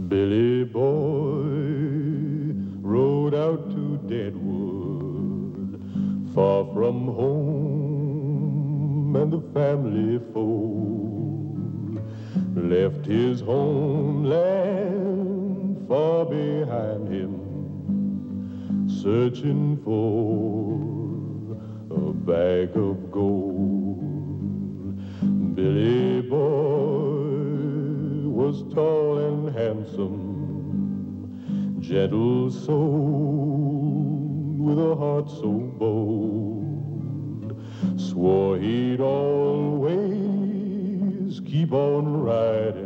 Billy Boy rode out to Deadwood, far from home and the family fold. Left his homeland far behind him, searching for a bag of gold. Billy Boy was tall and handsome, gentle souled, with a heart so bold. Swore he'd always keep on riding.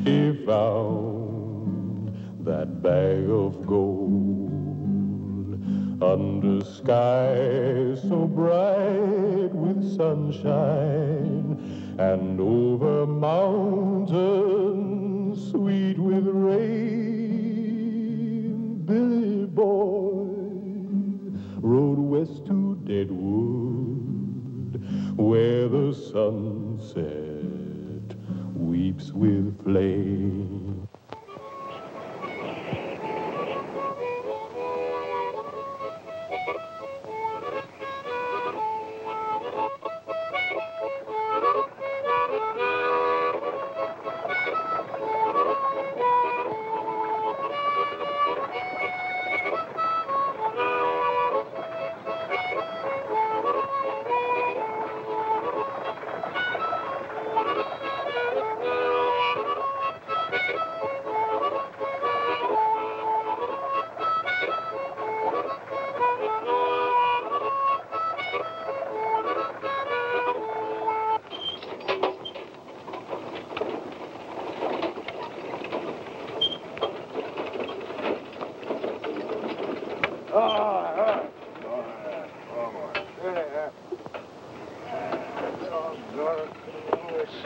He found that bag of gold under skies so bright with sunshine, and over mountains sweet with rain. Billy Boy rode west to Deadwood, where the sunset weeps with flame.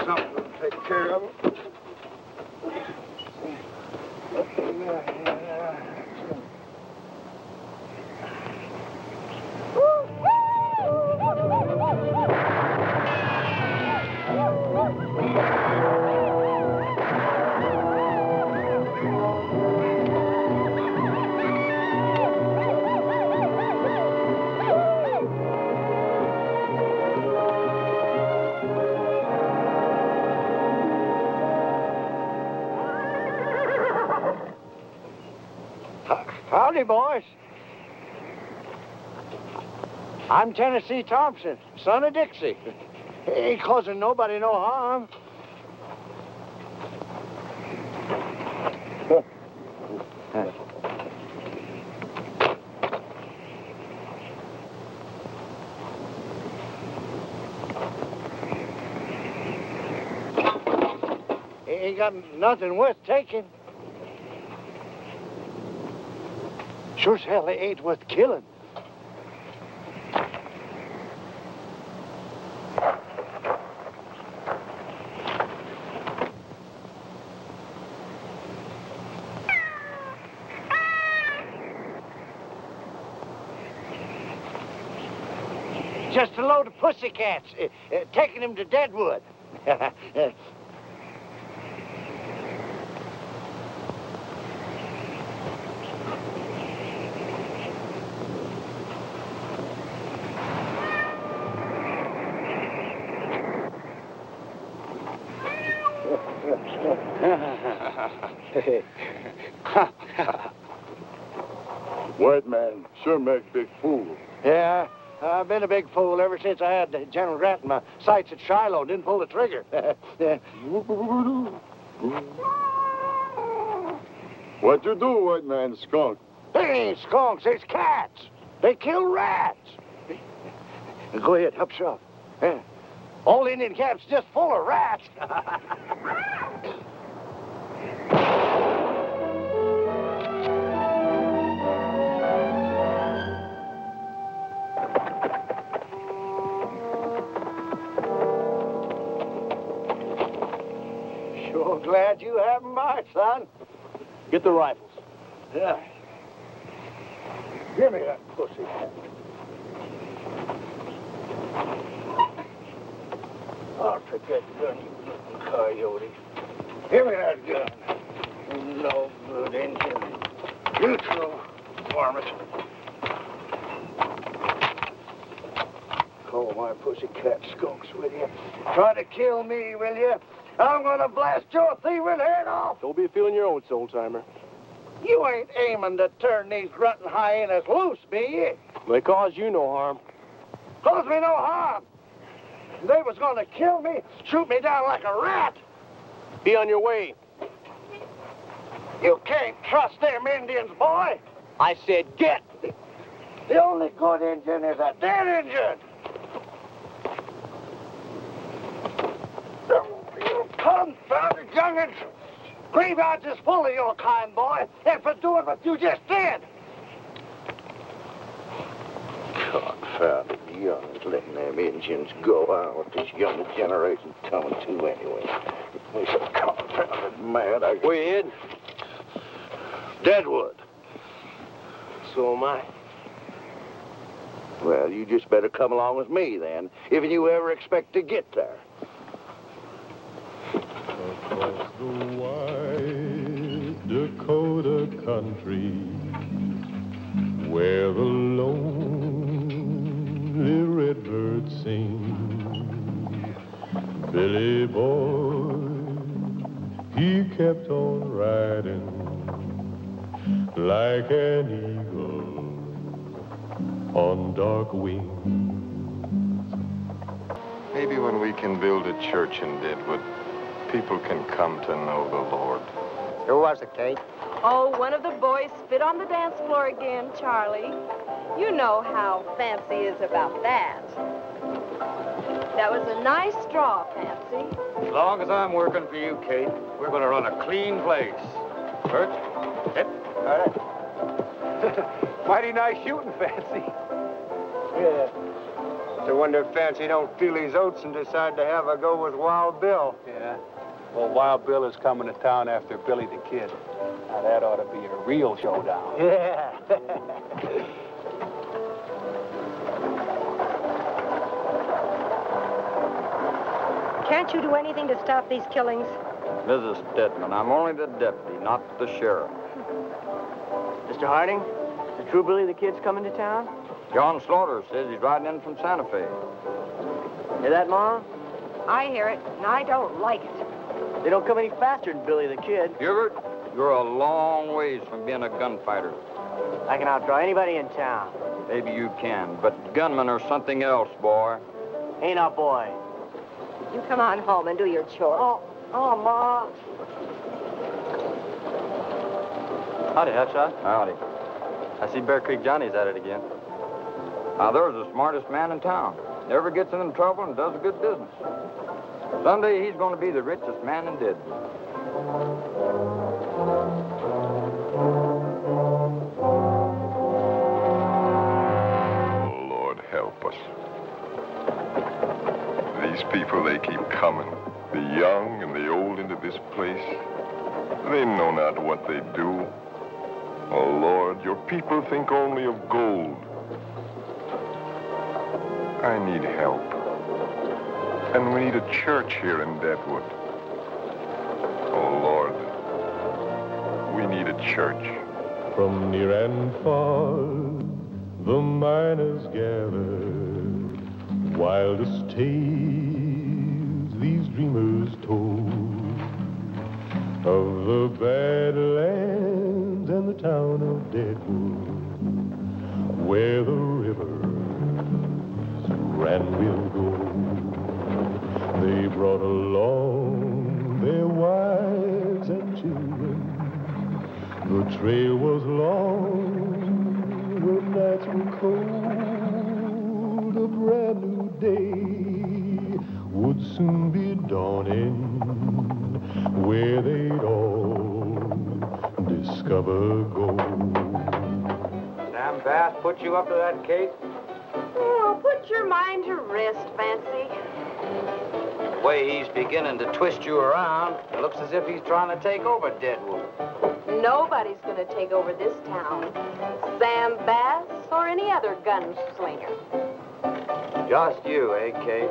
Something to take care of it. Howdy, boys. I'm Tennessee Thompson, son of Dixie. Ain't causing nobody no harm. ain't got nothing worth taking. Sure as hell they ain't worth killing. Just a load of pussycats, taking him to Deadwood. White man sure make big fool. Yeah, I've been a big fool ever since I had General Grant in my sights at Shiloh. Didn't pull the trigger. What you do, white man, skunk? They ain't skunks, it's cats. They kill rats. Go ahead, help yourself. Yeah. Old Indian camp's just full of rats. Sure glad you have 'em by, son. Get the rifles. Yeah. Give me that pussy. I'll take that gun, you little coyote. Give me that gun. You no good Indian. You too, varmint. Call my pussycat skunks with you. Try to kill me, will you? I'm gonna blast your thieving head off. Don't be feeling your oats, old-timer. You ain't aiming to turn these grunting hyenas loose, be you? They cause you no harm. Cause me no harm. They was gonna kill me, shoot me down like a rat. Be on your way. You can't trust them Indians, boy. I said get. The only good Indian is a dead Indian. You confounded young'uns. Graveyards is full of your kind, boy, and for doing what you just did. Confounded young'uns letting them Indians go out. What this young generation's coming to anyway. We're so confounded mad. Where you heading? Deadwood. So am I. Well, you just better come along with me, then, if you ever expect to get there. Across the wide Dakota country, where the lonely redbird sing, Billy boy, he kept on riding like an eagle on dark wings. Maybe when we can build a church in Deadwood, people can come to know the Lord. Who was it, Kate? Oh, one of the boys spit on the dance floor again, Charlie. You know how Fancy is about that. That was a nice straw, Fancy. As long as I'm working for you, Kate, we're going to run a clean place. Bert? Hit. All right. Mighty nice shooting, Fancy. Yeah. It's a wonder Fancy don't feel his oats and decide to have a go with Wild Bill. Yeah. Well, Wild Bill is coming to town after Billy the Kid. Now, that ought to be a real showdown. Yeah. Can't you do anything to stop these killings? Mrs. Stedman, I'm only the deputy, not the sheriff. Mr. Harding, the true Billy the Kid's coming to town? John Slaughter says he's riding in from Santa Fe. Hear that, Ma? I hear it, and I don't like it. They don't come any faster than Billy the Kid. Hubert, you're a long ways from being a gunfighter. I can outdraw anybody in town. Maybe you can, but gunmen are something else, boy. Ain't a boy. You come on home and do your chores. Oh, Ma. Howdy, Hutshot. Howdy. I see Bear Creek Johnny's at it again. Now, there's the smartest man in town. Never gets into trouble and does a good business. Someday he's going to be the richest man in Deadwood. Oh, Lord, help us. These people, they keep coming. The young and the old into this place. They know not what they do. Oh, Lord, your people think only of gold. I need help. And we need a church here in Deadwood. Oh, Lord, we need a church. From near and far, the miners gathered. Wildest tales these dreamers told of the Badlands and the town of Deadwood, where the rivers ran with gold. They brought along their wives and children. The trail was long, the nights were cold. A brand new day would soon be dawning, where they'd all discover gold. Sam Bass put you up to that, Kate? Oh, put your mind to rest, Fancy. The way he's beginning to twist you around, it looks as if he's trying to take over Deadwood. Nobody's going to take over this town. Sam Bass or any other gunslinger. Just you, eh, Kate?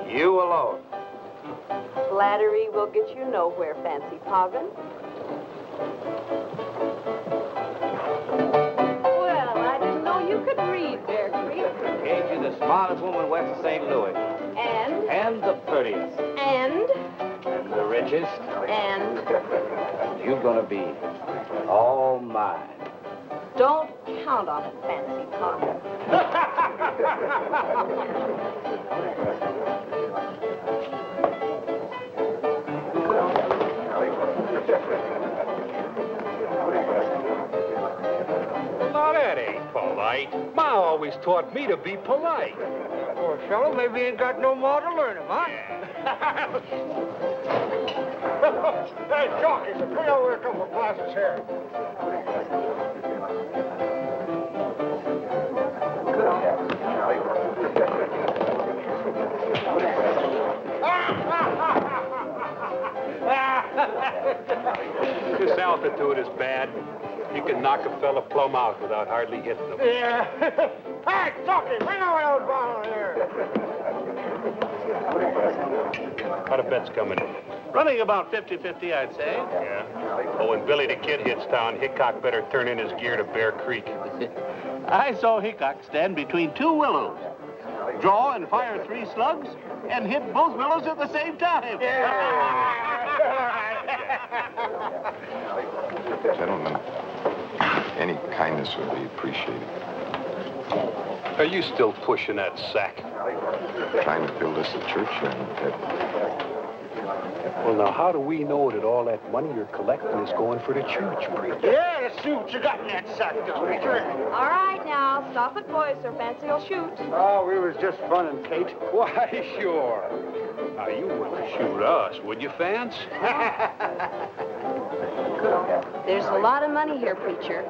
You alone. Flattery will get you nowhere, Fancy Poggin. Well, I didn't know you could read, Bear Creek. Kate, you're the smartest woman west of St. Louis. And the prettiest. And The richest. And You're gonna be all mine. don't count on it, Fancy Poggin. Now, that ain't polite. Ma always taught me to be polite. Poor fellow, maybe he ain't got no more to learn him, huh? Hey, Jockey, bring over a couple of glasses here. This altitude is bad. You can knock a fella plumb out without hardly hitting him. Yeah. Hey, Jockey, bring over those bottles here. How the bet's coming? Running about 50-50, I'd say. Yeah. Oh, when Billy the Kid hits town, Hickok better turn in his gear to Bear Creek. I saw Hickok stand between two willows, draw and fire 3 slugs, and hit both willows at the same time. Gentlemen, any kindness would be appreciated. Are you still pushing that sack? Trying to build us a church here in Deadwood. Well, now, how do we know that all that money you're collecting is going for the church, preacher? Yeah, let's see what you got in that sack, preacher. All right, now, stop it, boys, or Fancy will shoot. Oh, we was just funning, Kate. Why, sure. Now, you wouldn't shoot us, would you, Fance? There's a lot of money here, preacher.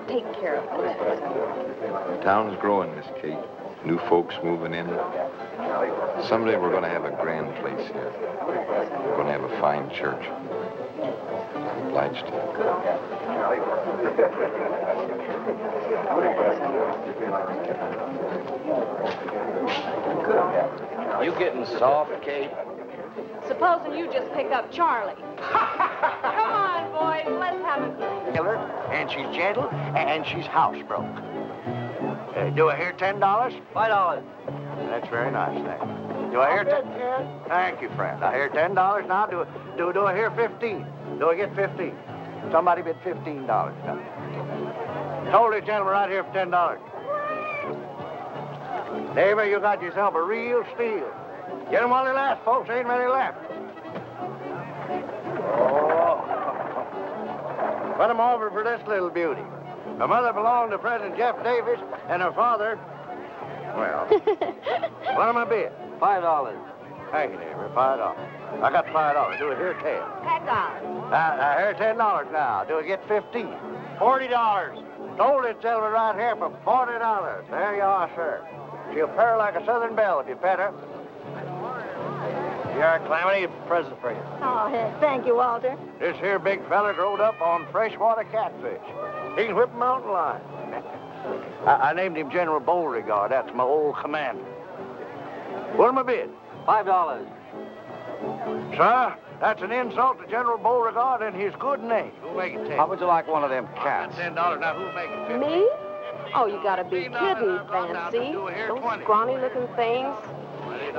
Take care of it. The town's growing, Miss Kate. New folks moving in. Someday we're going to have a grand place here. We're going to have a fine church. I'm obliged to You getting soft, Kate? Supposing you just pick up Charlie. Come on, boys, let's have a Killer, and she's gentle, and she's housebroke. Do I hear $10? $5. That's very nice, thank you. Do I hear $10? Thank you, friend. I hear $10 now. Do I hear 15? Do I get 15? Somebody bid $15 now. Hold it, gentleman, right here for $10. Neighbor, you got yourself a real steal. Get them while they last, folks. Ain't many left. Oh. Put them over for this little beauty. Her mother belonged to President Jeff Davis, and her father Well, what am I bid? $5. Thank you, neighbor. $5. I got $5. Do it here, 10. $10. Here, $10 now. Do it get 15? $40. Sold it, gentlemen, right here for $40. There you are, sir. She'll purr like a southern belle if you pet her. Here, Calamity, a present for you. Oh, thank you, Walter. This here big fella growed up on freshwater catfish. He can whip a mountain lion. I named him General Beauregard. That's my old commander. What am I bid? $5. Sir, that's an insult to General Beauregard and his good name. Who'll make it 10? How would you like one of them cats? $10. Now, who'll make it 15? Me? Oh, you gotta be kidding, Fancy. Those scrawny-looking things.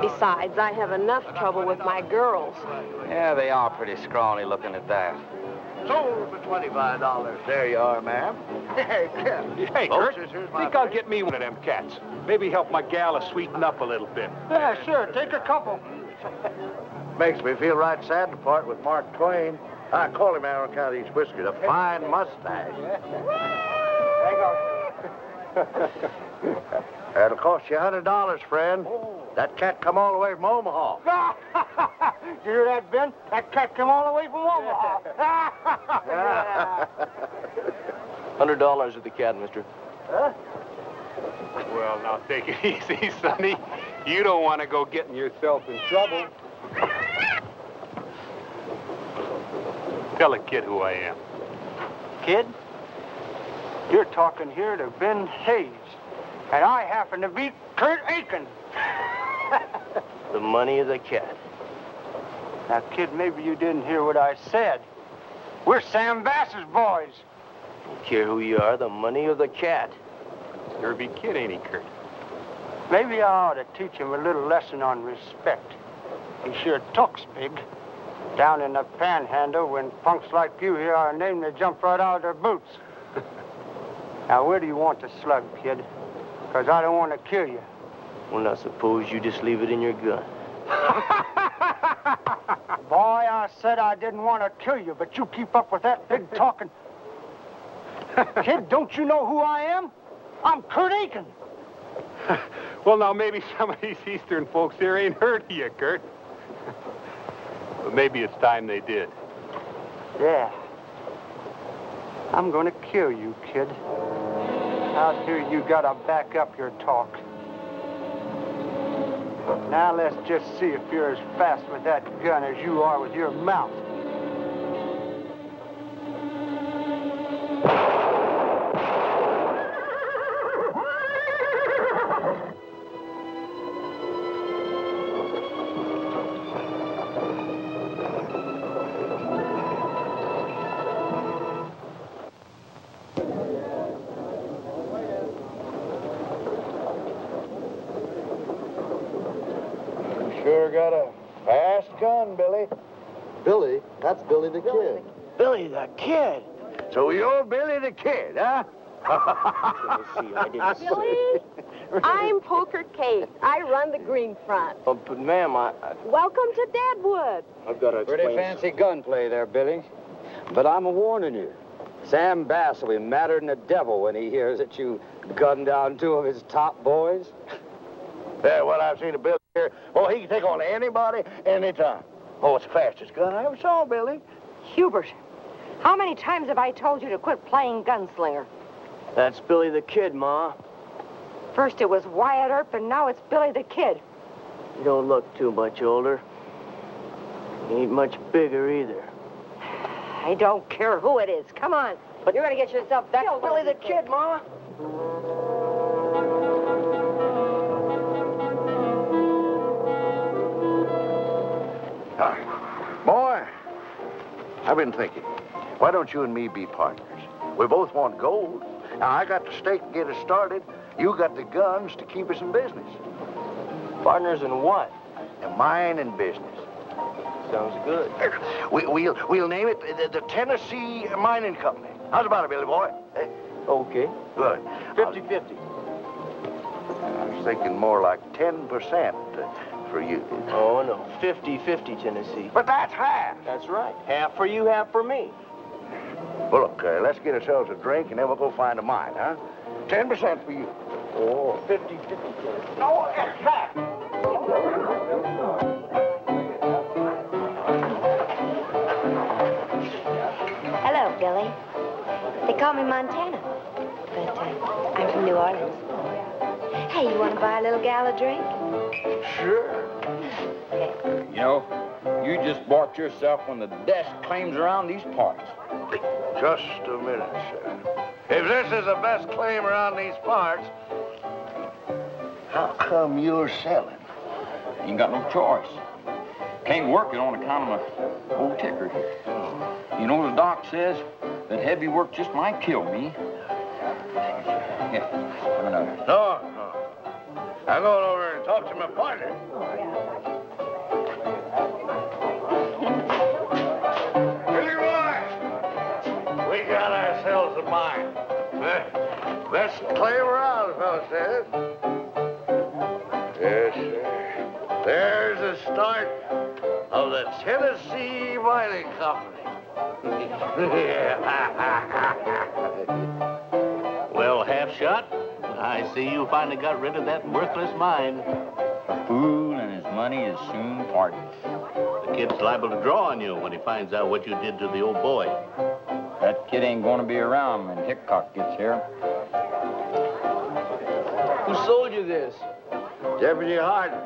Besides, I have enough trouble with my girls. Yeah, they are pretty scrawny looking at that. Sold for $25. There you are, ma'am. Hey, Kurt, think I'll get me one of them cats. Maybe help my gal to sweeten up a little bit. Yeah, sure. Take a couple. Makes me feel right sad to part with Mark Twain. I call him out on account of these whiskers. A fine mustache. That'll cost you $100, friend. That cat come all the way from Omaha. You hear that, Ben? That cat come all the way from Omaha. $100 of the cat, mister. Huh? Well, now take it easy, Sonny. You don't want to go getting yourself in trouble. Tell a kid who I am. Kid, you're talking here to Ben Hayes, and I happen to be Kurt Aiken. The money of the cat. Now, kid, maybe you didn't hear what I said. We're Sam Bass's boys. Don't care who you are, the money of the cat. Nervy kid, ain't he, Kurt? Maybe I ought to teach him a little lesson on respect. He sure talks big. Down in the panhandle, when punks like you hear our name, they jump right out of their boots. Now, where do you want to slug, kid? Because I don't want to kill you. Well, now, suppose you just leave it in your gun. Boy, I said I didn't want to kill you, but you keep up with that big talking. Kid, don't you know who I am? I'm Kurt Aiken. Well, now, maybe some of these Eastern folks here ain't heard of you, Kurt. But maybe it's time they did. Yeah. I'm going to kill you, kid. Out here, you got to back up your talk. Now, let's just see if you're as fast with that gun as you are with your mouth. Sure got a fast gun, Billy. Billy? That's Billy the Kid. Billy the Kid? So you're Billy the Kid, huh? Billy, I'm Poker Kate. I run the Green Front. Oh, but, ma'am, Welcome to Deadwood. I've got to Pretty fancy gunplay there, Billy. But I'm a-warning you. Sam Bass will be madder than the devil when he hears that you gunned down two of his top boys. Yeah, well, I've seen a Billy here. Oh, he can take on anybody, anytime. Oh, it's the fastest gun I ever saw, Billy. Hubert, how many times have I told you to quit playing gunslinger? That's Billy the Kid, Ma. First it was Wyatt Earp, and now it's Billy the Kid. You don't look too much older. You ain't much bigger either. I don't care who it is. Come on. But you're going to get yourself That's killed. Billy the Kid, Ma. Boy, I've been thinking, why don't you and me be partners? We both want gold. Now, I got the stake to get us started. You got the guns to keep us in business. Partners in what? In mining business. Sounds good. We'll name it the Tennessee Mining Company. How's about it, Billy boy? Eh? Okay. Good. 50-50. I was thinking more like 10% for you. Oh, no. 50-50, Tennessee. But that's half. That's right. Half for you, half for me. Well, look, let's get ourselves a drink, and then we'll go find a mine, huh? 10% for you. Oh, 50. Oh, back. Hello, Billy. They call me Montana, but I'm from New Orleans. Hey, you want to buy a little gal a drink? Sure. You know, you just bought yourself one of the best claims around these parts. Just a minute, sir. If this is the best claim around these parts, how come you're selling? Ain't got no choice. Can't work it on account of my old ticker. You know, the doc says that heavy work just might kill me. Here, have another. No. I'm going over and talk to my partner. Billy Roy, we got ourselves a mine. Best claim around, the fellow says. Yes, sir. There's the start of the Tennessee Mining Company. Well, half shot, I see you finally got rid of that worthless mine. A fool and his money is soon parted. The kid's liable to draw on you when he finds out what you did to the old boy. That kid ain't gonna be around when Hickok gets here. Who sold you this? Deputy Hardin.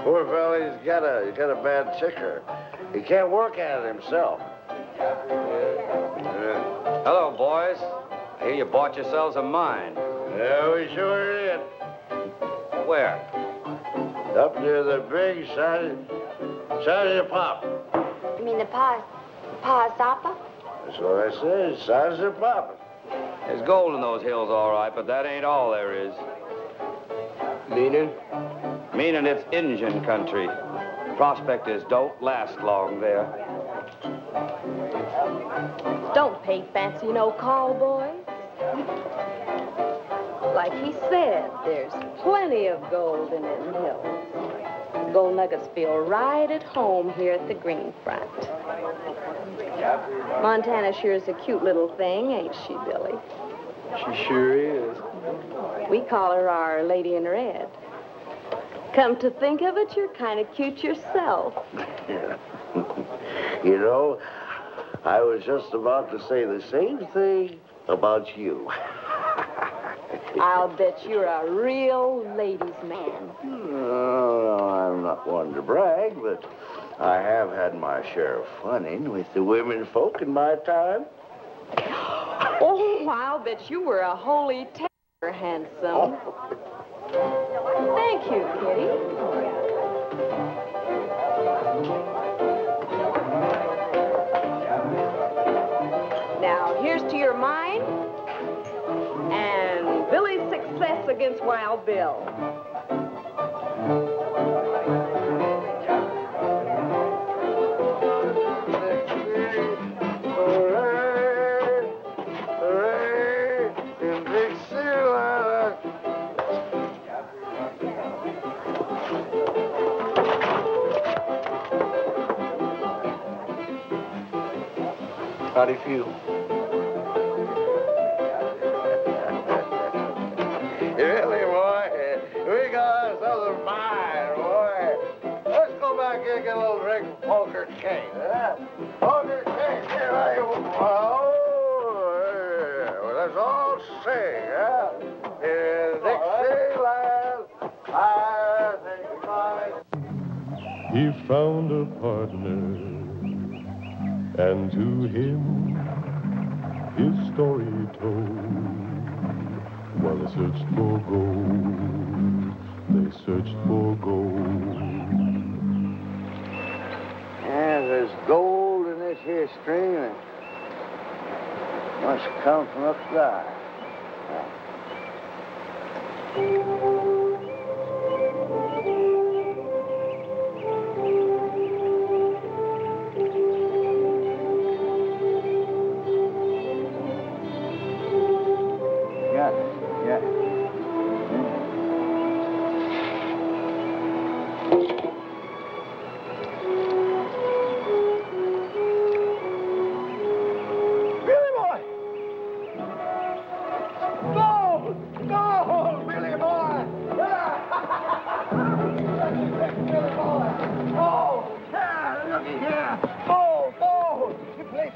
Poor fella, he's got a bad ticker. He can't work at it himself. Hello, boys. I hear you bought yourselves a mine. Yeah, we sure did. Where? Up near the big Sergeant Pop. You mean the Pahasapa? That's what I said, Sergeant Pop. There's gold in those hills, all right, but that ain't all there is. Meaning? Meaning it's Indian country. Prospectors don't last long there. Don't pay fancy no call, boys. Like he said, there's plenty of gold in them hills. Gold nuggets feel right at home here at the Green Front. Montana sure is a cute little thing, ain't she, Billy? She sure is. We call her our Lady in Red. Come to think of it, you're kind of cute yourself. You know, I was just about to say the same thing about you. I'll bet you're a real ladies' man. No, I'm not one to brag, but I have had my share of funning with the women folk in my time. Oh, I'll bet you were a holy terror handsome. Thank you, Kitty. Now, here's to your mind and Billy's success against Wild Bill. How do you feel? Really, boy? We got ourselves a mine, boy. Let's go back here and get a little drink of Poker King, huh? Poker King, here I am. Oh, well, let's all sing, huh? In Dixieland, I think fine. He found a partner, and to him his story told. While they searched for gold, they searched for gold. Yeah, there's gold in this here stream, and must come from up there.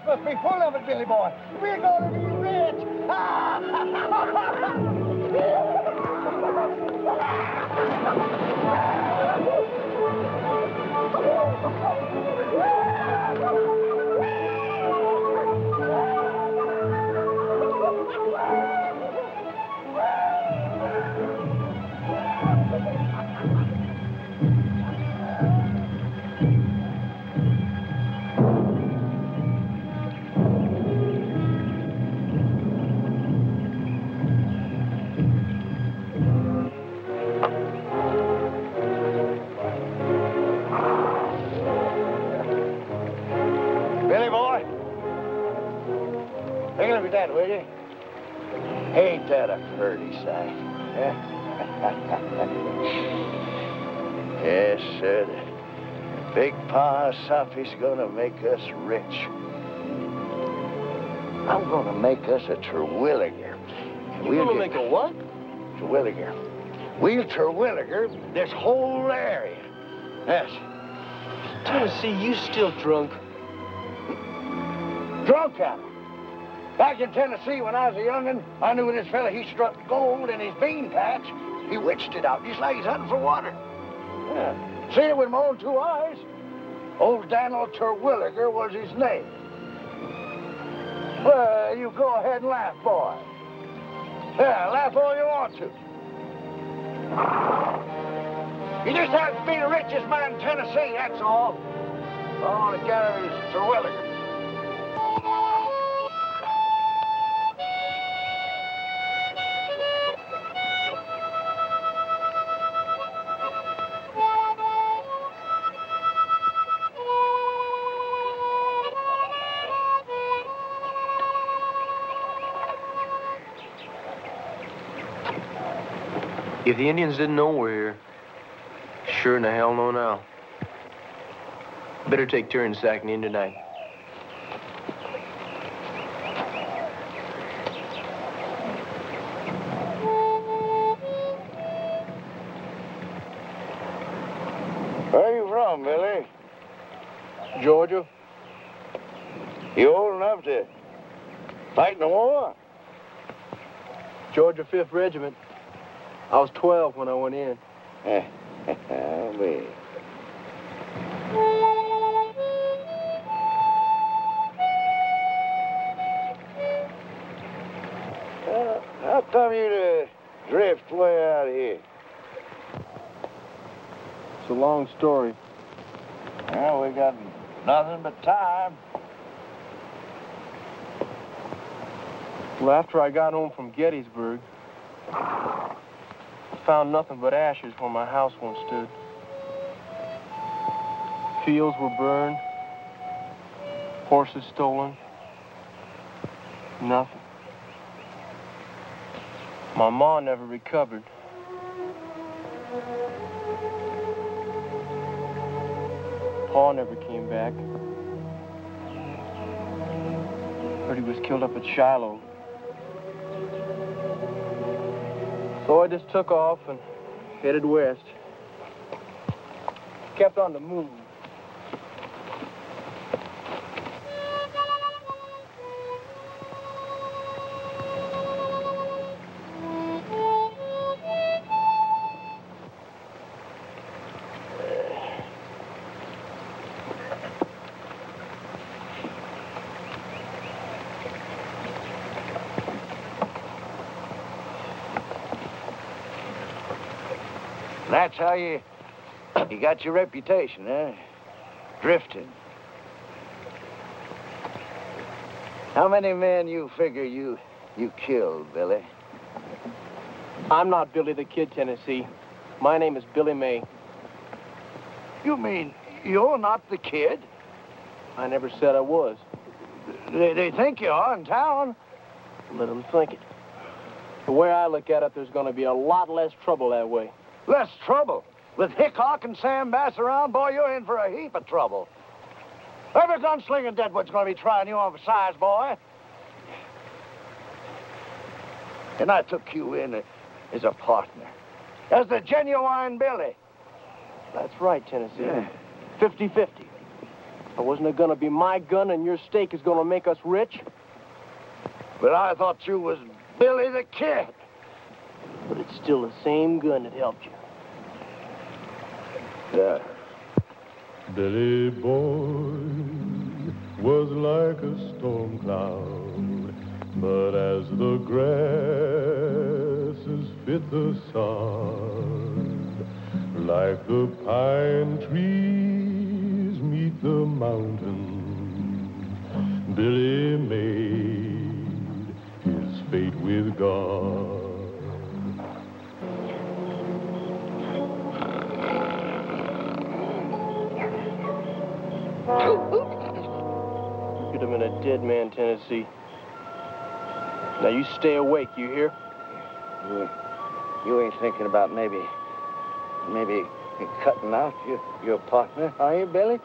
must be full of it, Billy boy. We're going to be rich. Billy boy, take a look at that, will you? Ain't that a pretty sight? Yes, sir. The big Pa Sophie's gonna make us rich. I'm gonna make us a Terwilliger. You're gonna make a what? Terwilliger. We'll Terwilliger this whole area. Yes. Tennessee, you still drunk? Drunk at it. Back in Tennessee when I was a young'un, I knew this fella, he struck gold in his bean patch. He witched it out, just like he's hunting for water. Yeah. Seen it with my own two eyes. Old Daniel Terwilliger was his name. Well, you go ahead and laugh, boy. Yeah, laugh all you want to. He just happens to be the richest man in Tennessee, that's all. All on account of his Terwilliger. If the Indians didn't know we're here, sure in the hell know now. Better take turns sacking in tonight. Where are you from, Billy? Georgia? You old enough to fight in the war? Georgia 5th Regiment. I was 12 when I went in. Oh, me. How come you to drift way out here? It's a long story. Well, we got nothing but time. Well, after I got home from Gettysburg, found nothing but ashes where my house once stood. Fields were burned, horses stolen, nothing. My ma never recovered. Pa never came back. Heard he was killed up at Shiloh. So I just took off and headed west. Kept on the move. That's how you got your reputation, eh? Drifting. How many men you figure you killed, Billy? I'm not Billy the Kid, Tennessee. My name is Billy May. You mean you're not the kid? I never said I was. They think you are in town. Let them think it. The way I look at it, there's going to be a lot less trouble that way. Less trouble? With Hickok and Sam Bass around, boy, you're in for a heap of trouble. Every gunslinger in Deadwood's going to be trying you on for size, boy. And I took you in as a partner. As the genuine Billy. That's right, Tennessee. Yeah. 50-50. Wasn't it gonna be my gun and your steak is gonna make us rich? But I thought you was Billy the Kid. But it's still the same gun that helped you. Yeah. Billy Boy was like a storm cloud, but as the grasses fit the sod, like the pine trees meet the mountains, Billy made his fate with God. You'd have been a dead man, Tennessee. Now you stay awake, you hear? You ain't thinking about maybe cutting out your partner, are you, Billy?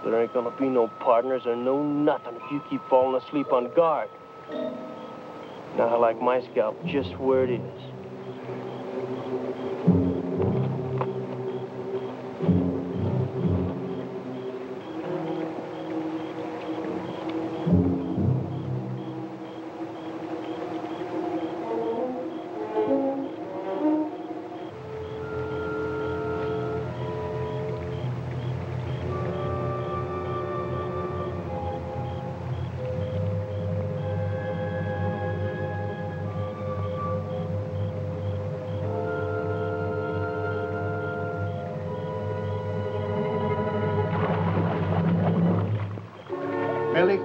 There ain't gonna be no partners or no nothing if you keep falling asleep on guard. Now I like my scalp just where it is. Billy?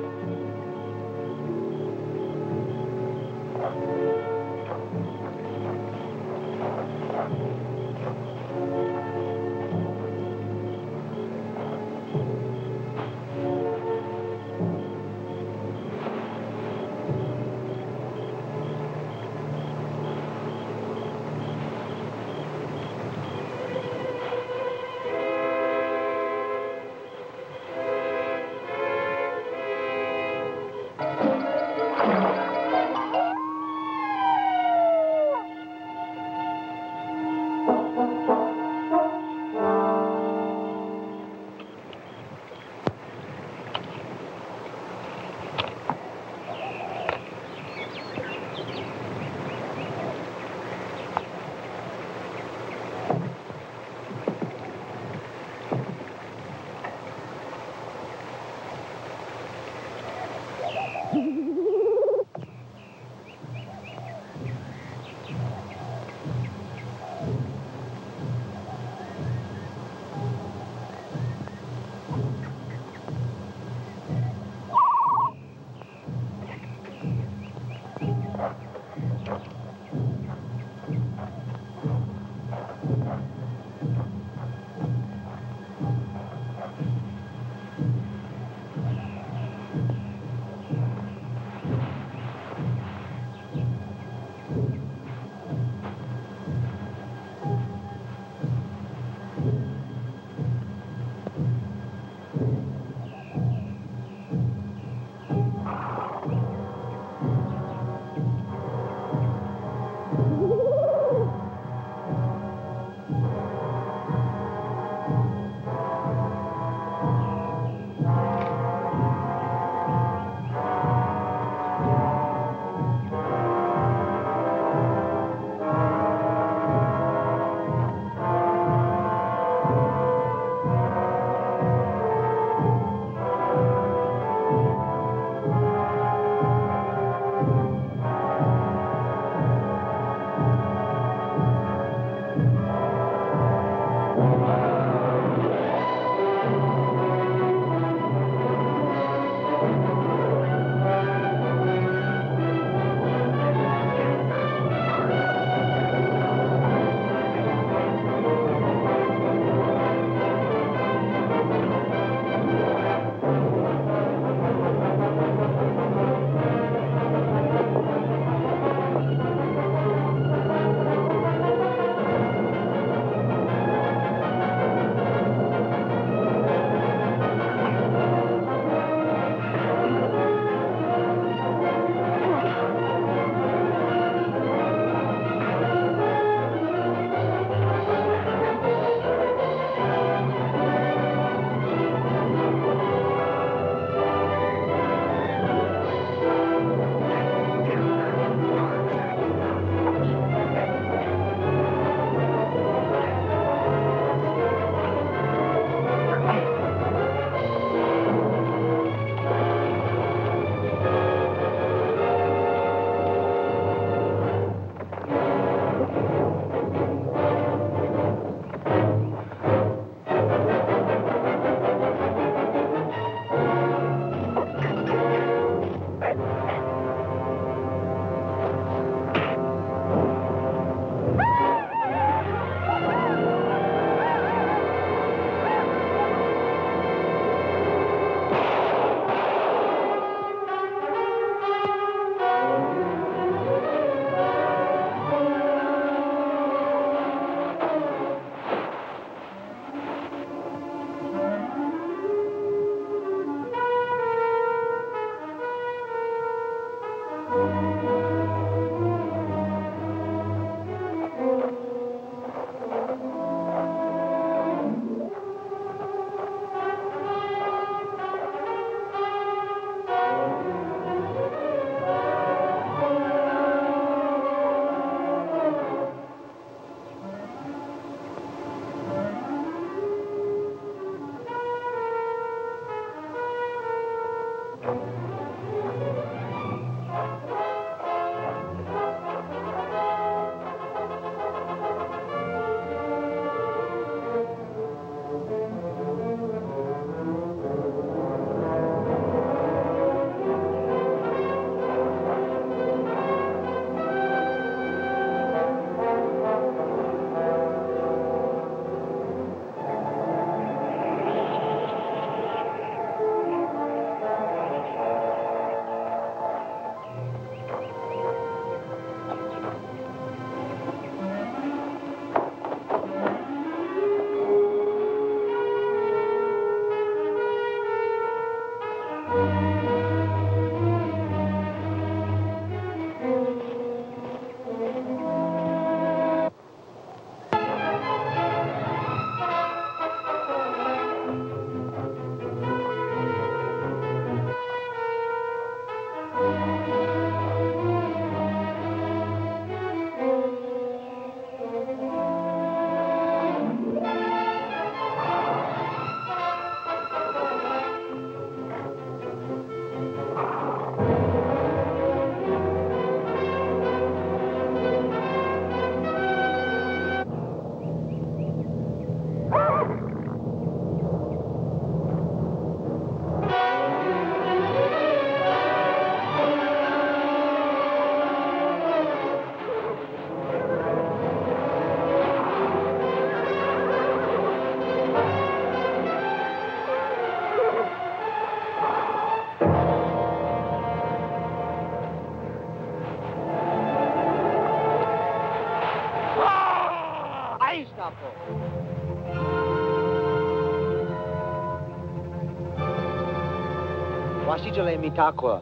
Washijole mitakwa.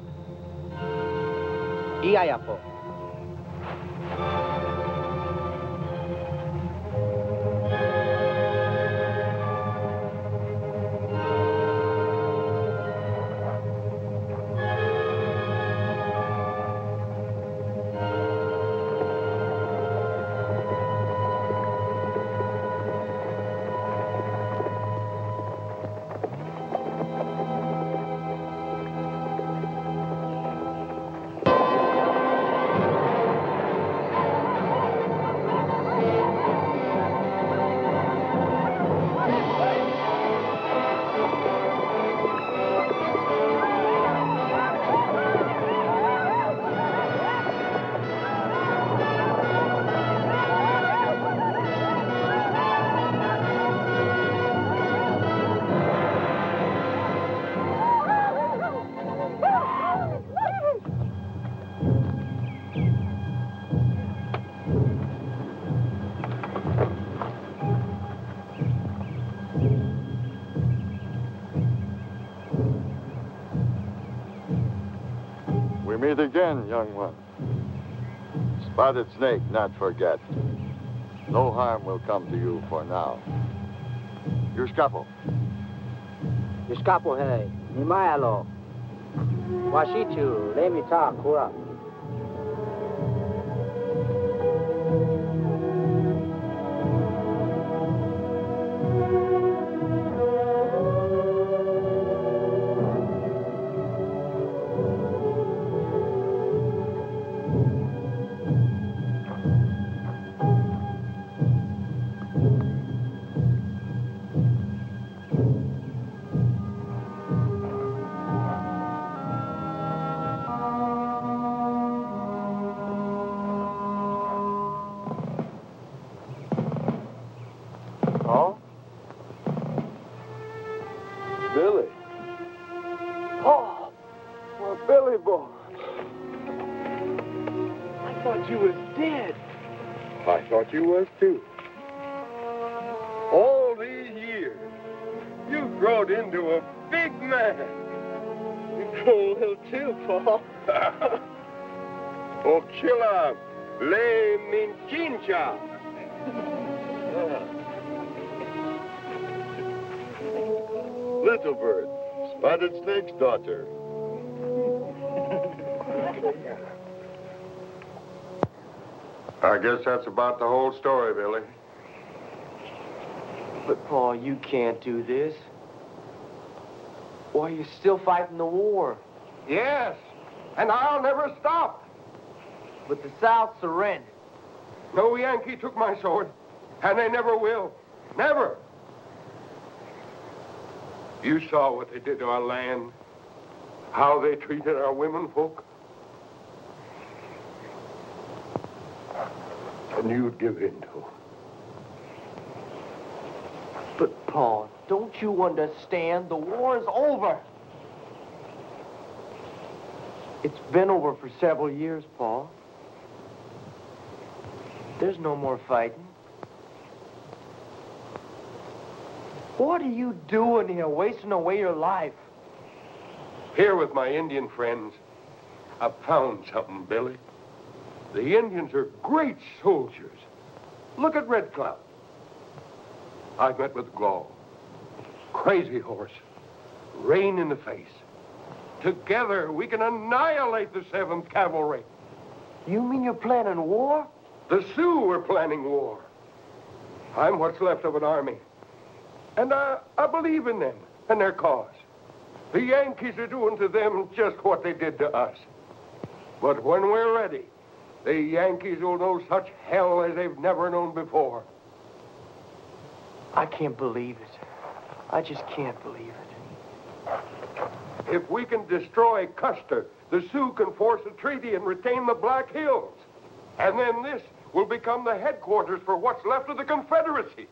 Iayapo. We meet again, young one. Spotted Snake, not forget. No harm will come to you for now. Your scapo. Your scapo, hey. Nimayalo. Washichu, let me talk, kura. Oh? Billy. Oh, well, Billy boy. I thought you was dead. I thought you was too. All these years, you've grown into a big man. You grow a little too, Paul. Ochila, le minchincha. Little Bird, Spotted Snake's daughter. I guess that's about the whole story, Billy. But, Paul, you can't do this. Why, you're still fighting the war. Yes, and I'll never stop. But the South surrendered. No Yankee took my sword, and they never will. Never. You saw what they did to our land, how they treated our women folk. And you'd give in to it. But, Paul, don't you understand? The war is over. It's been over for several years, Paul. There's no more fighting. What are you doing here, wasting away your life? Here with my Indian friends, I found something, Billy. The Indians are great soldiers. Look at Red Cloud. I've met with Gall. Crazy horse. Rain in the face. Together, we can annihilate the 7th Cavalry. You mean you're planning war? The Sioux are planning war. I'm what's left of an army. And I believe in them and their cause. The Yankees are doing to them just what they did to us. But when we're ready, the Yankees will know such hell as they've never known before. I can't believe it. I just can't believe it. If we can destroy Custer, the Sioux can force a treaty and retain the Black Hills. And then this will become the headquarters for what's left of the Confederacy.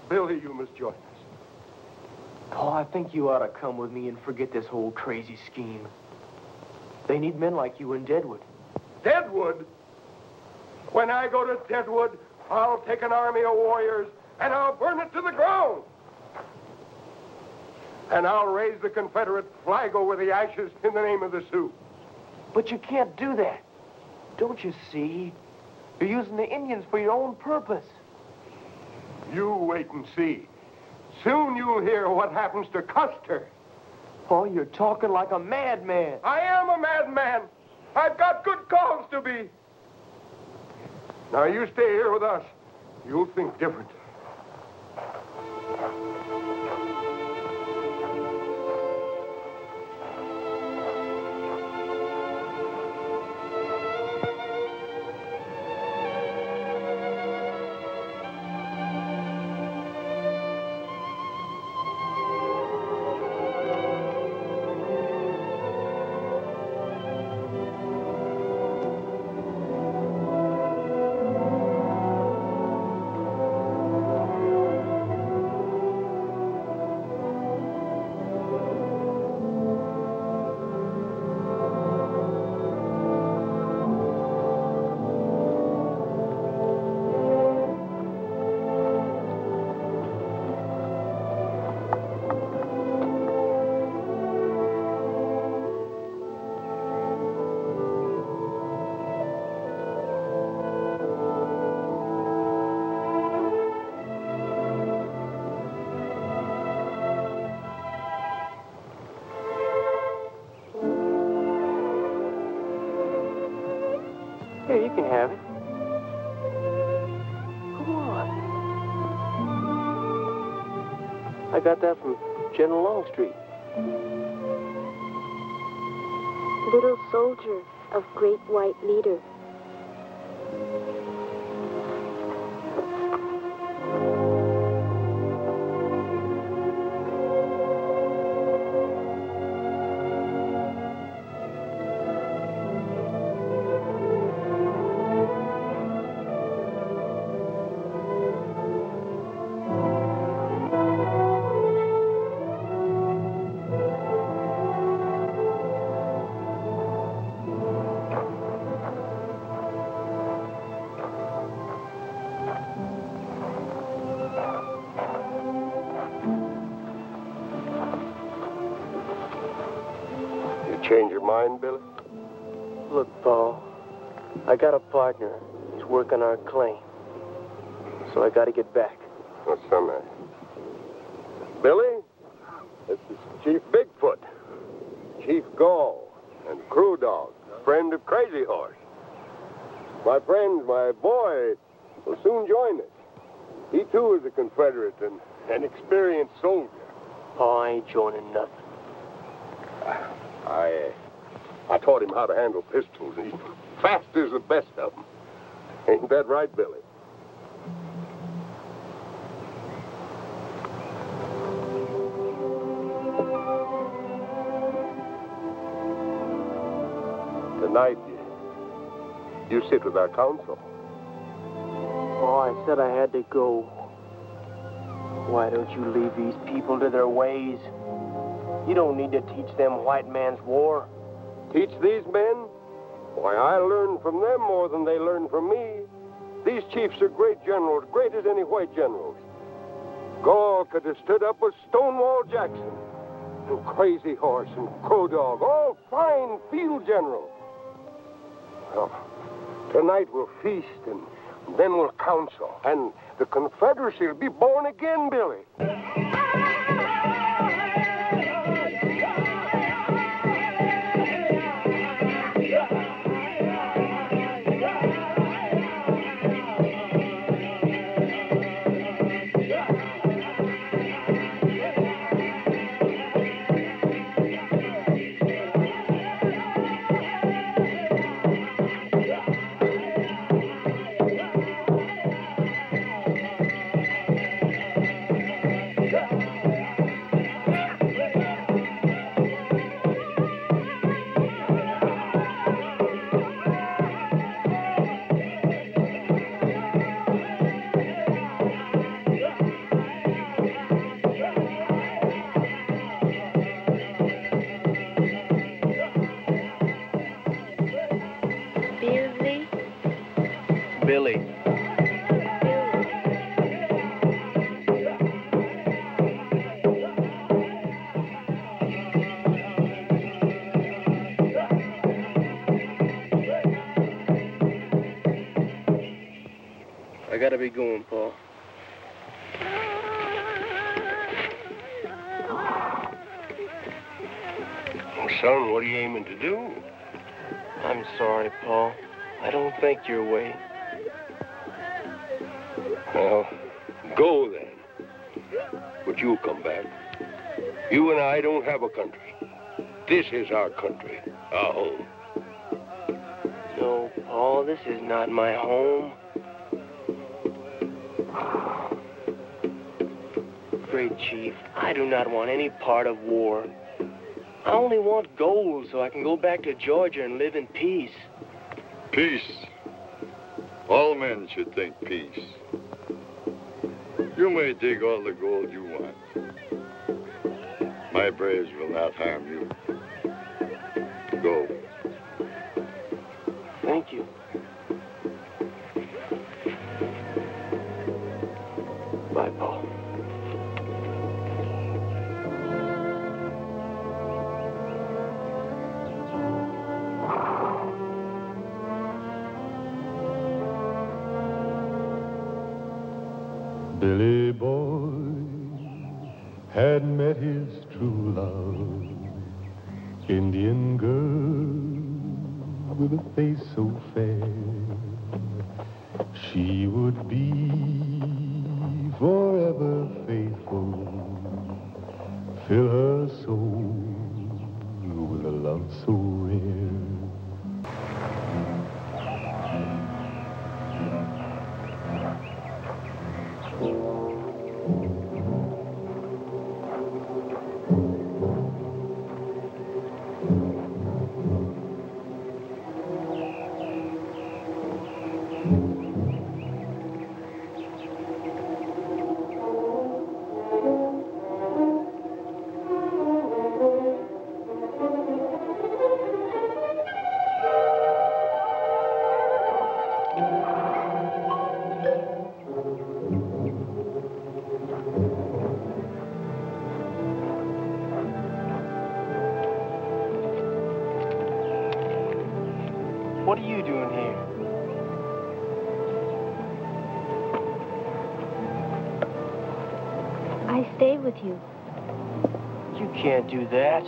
Billy, you must join us. Paul, I think you ought to come with me and forget this whole crazy scheme. They need men like you in Deadwood. Deadwood? When I go to Deadwood, I'll take an army of warriors and I'll burn it to the ground. And I'll raise the Confederate flag over the ashes in the name of the Sioux. But you can't do that. Don't you see? You're using the Indians for your own purpose. You wait and see. Soon you'll hear what happens to Custer. Oh, you're talking like a madman. I am a madman. I've got good cause to be. Now you stay here with us. You'll think different. Here, you can have it. Come on. I got that from General Longstreet. Little soldier of great white leader. Change your mind, Billy? Look, Paul, I got a partner. He's working our claim. So I got to get back. What's the matter? Billy, this is Chief Bigfoot, Chief Gall, and Crew Dog, friend of Crazy Horse. My friend, my boy, will soon join us. He, too, is a Confederate and an experienced soldier. Paul, I ain't joining nothing. I taught him how to handle pistols. He's fast as the best of them. Ain't that right, Billy? Tonight, you sit with our council. Oh, I said I had to go. Why don't you leave these people to their ways? You don't need to teach them white man's war. Teach these men? Why, I learn from them more than they learn from me. These chiefs are great generals, great as any white generals. Gall could have stood up with Stonewall Jackson, and Crazy Horse and Crow Dog, all fine field generals. Well, tonight we'll feast, and then we'll council, and the Confederacy will be born again, Billy. Billy. gotta be going, Paul. Son, what are you aiming to do? I'm sorry, Paul. I don't think your way. Well, go then. But you'll come back. You and I don't have a country. This is our country, our home. No, Paul, this is not my home. Great Chief, I do not want any part of war. I only want gold so I can go back to Georgia and live in peace. Peace. All men should think peace. You may dig all the gold you want. My braves will not harm you. Go. Thank you. Bye, Paul. Billy Boy had met his true love, Indian girl with a face so fair. She would be forever faithful, fill her soul with a love so rare. What are you doing here? I stay with you. You can't do that.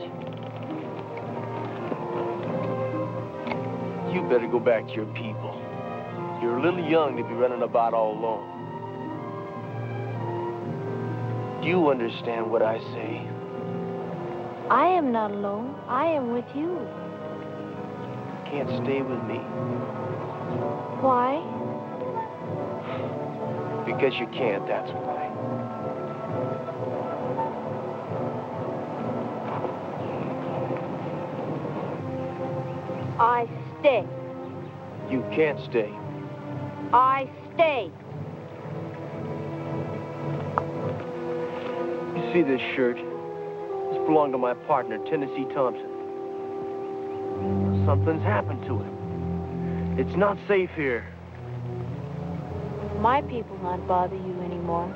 You better go back to your people. You're a little young to be running about all alone. Do you understand what I say? I am not alone. I am with you. Can't stay with me. Why? Because you can't, that's why. I stay. You can't stay. I stay. You see this shirt? This belonged to my partner, Tennessee Thompson. Something's happened to him. It's not safe here. My people not bother you anymore.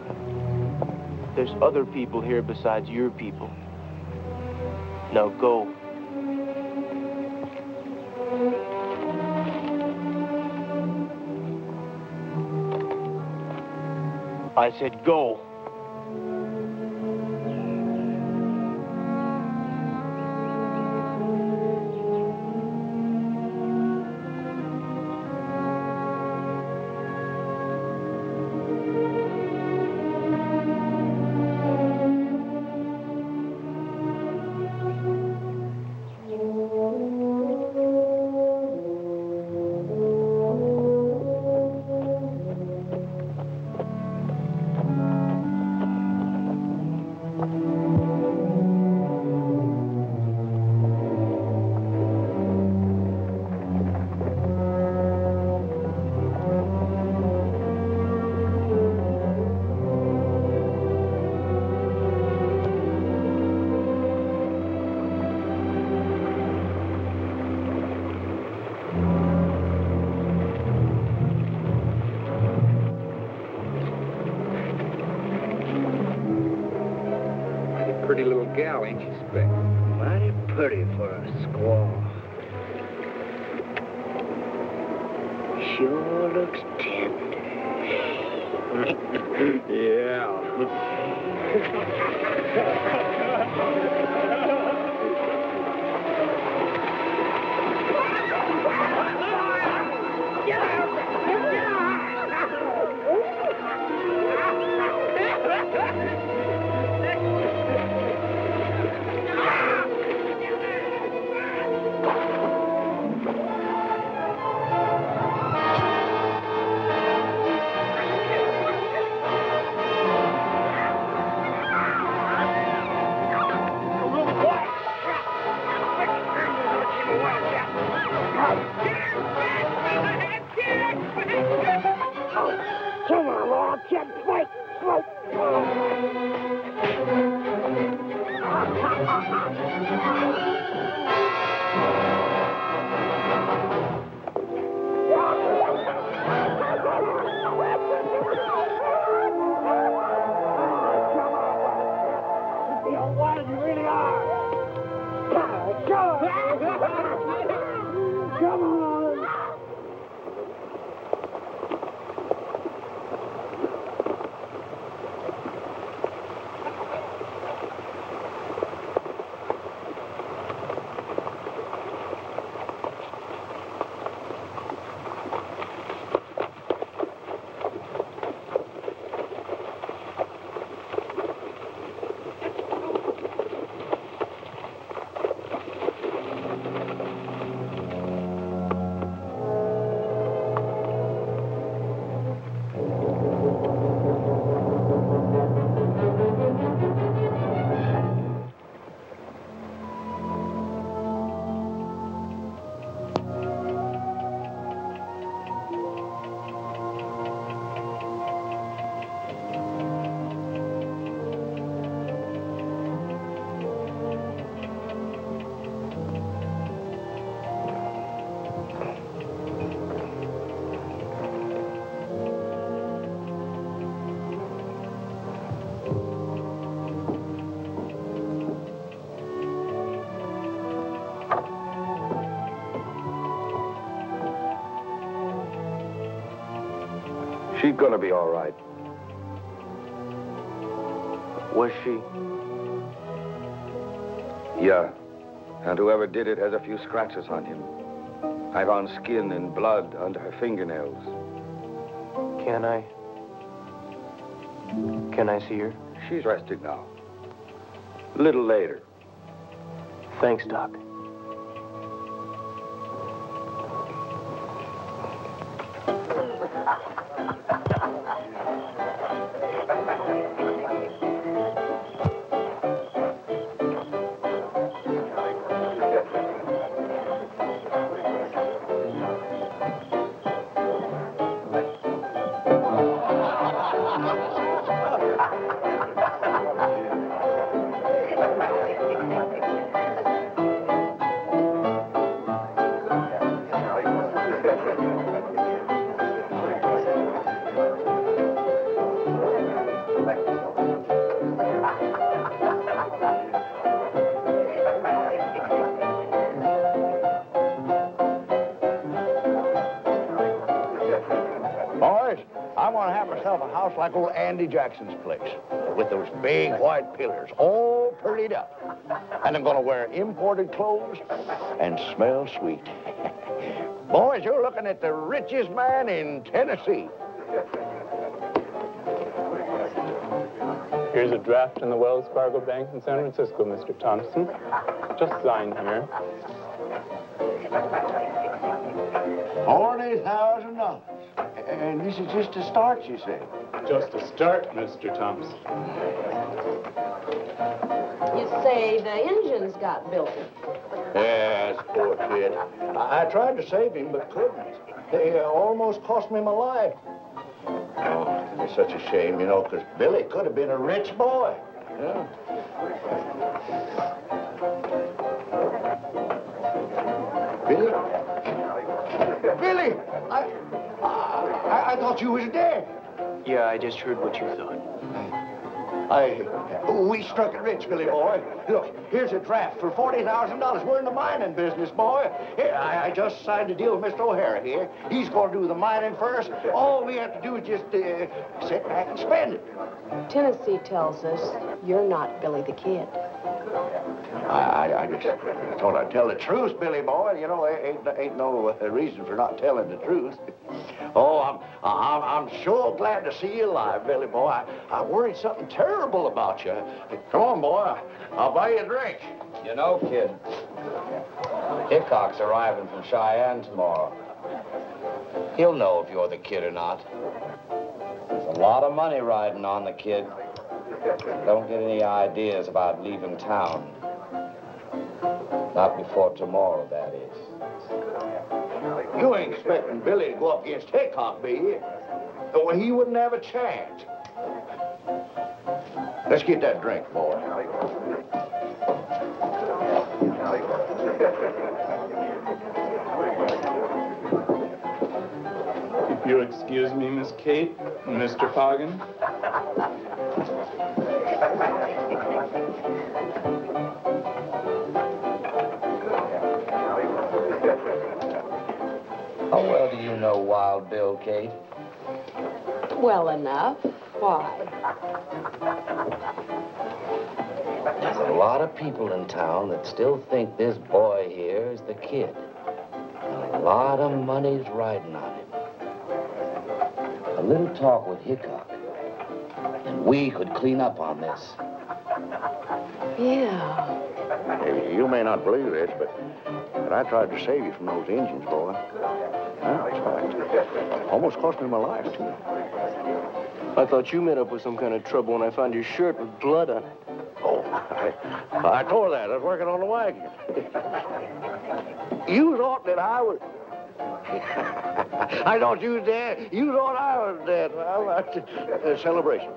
There's other people here besides your people. Now go. I said go. Pretty little gal, ain't she, Speck? Mighty pretty for a squaw. Sure looks tender. Come on, Lord, kid, fight, fight. See how wild you really are. Come on. Come on. She's gonna be all right. Was she? Yeah. And whoever did it has a few scratches on him. I found skin and blood under her fingernails. Can I see her? She's resting now. A little later. Thanks, Doc. Like old Andy Jackson's place, with those big white pillars, all purlied up. And I'm gonna wear imported clothes and smell sweet. Boys, you're looking at the richest man in Tennessee. Here's a draft in the Wells Fargo Bank in San Francisco, Mr. Thompson. Just sign here. $40,000. And this is just a start, you say? Just a start, Mr. Thompson. You say the engine's got built. Yes, poor kid. I tried to save him, but couldn't. They almost cost me my life. Oh, it's such a shame, you know, because Billy could have been a rich boy. Yeah. Billy? Billy! I thought you was dead. Yeah, I just heard what you thought. We struck it rich, Billy boy. Look, here's a draft for $40,000. We're in the mining business, boy. Here, I just signed a deal with Mr. O'Hara here. He's going to do the mining first. All we have to do is just sit back and spend it. Tennessee tells us you're not Billy the Kid. I just thought I'd tell the truth, Billy boy. You know, ain't no reason for not telling the truth. Oh, I'm sure glad to see you alive, Billy boy. I worried something terrible about you. Come on, boy. I'll buy you a drink. You know, kid, Hickok's arriving from Cheyenne tomorrow. He'll know if you're the kid or not. There's a lot of money riding on the kid. Don't get any ideas about leaving town. Not before tomorrow, that is. You ain't expecting Billy to go up against Hickok, be you? Well, he wouldn't have a chance. Let's get that drink, boy. If you'll excuse me, Miss Kate and Mr. Foggin. How well do you know Wild Bill, Kate? Well enough. Why? There's a lot of people in town that still think this boy here is the kid. And a lot of money's riding on him. A little talk with Hickok, and we could clean up on this. Yeah. Hey, you may not believe this, but I tried to save you from those Indians, boy. Almost cost me my life, too. I thought you met up with some kind of trouble when I found your shirt with blood on it. Oh, I tore that. I was working on the wagon. You thought that I was... I thought you was dead. You thought I was dead. Well, celebration.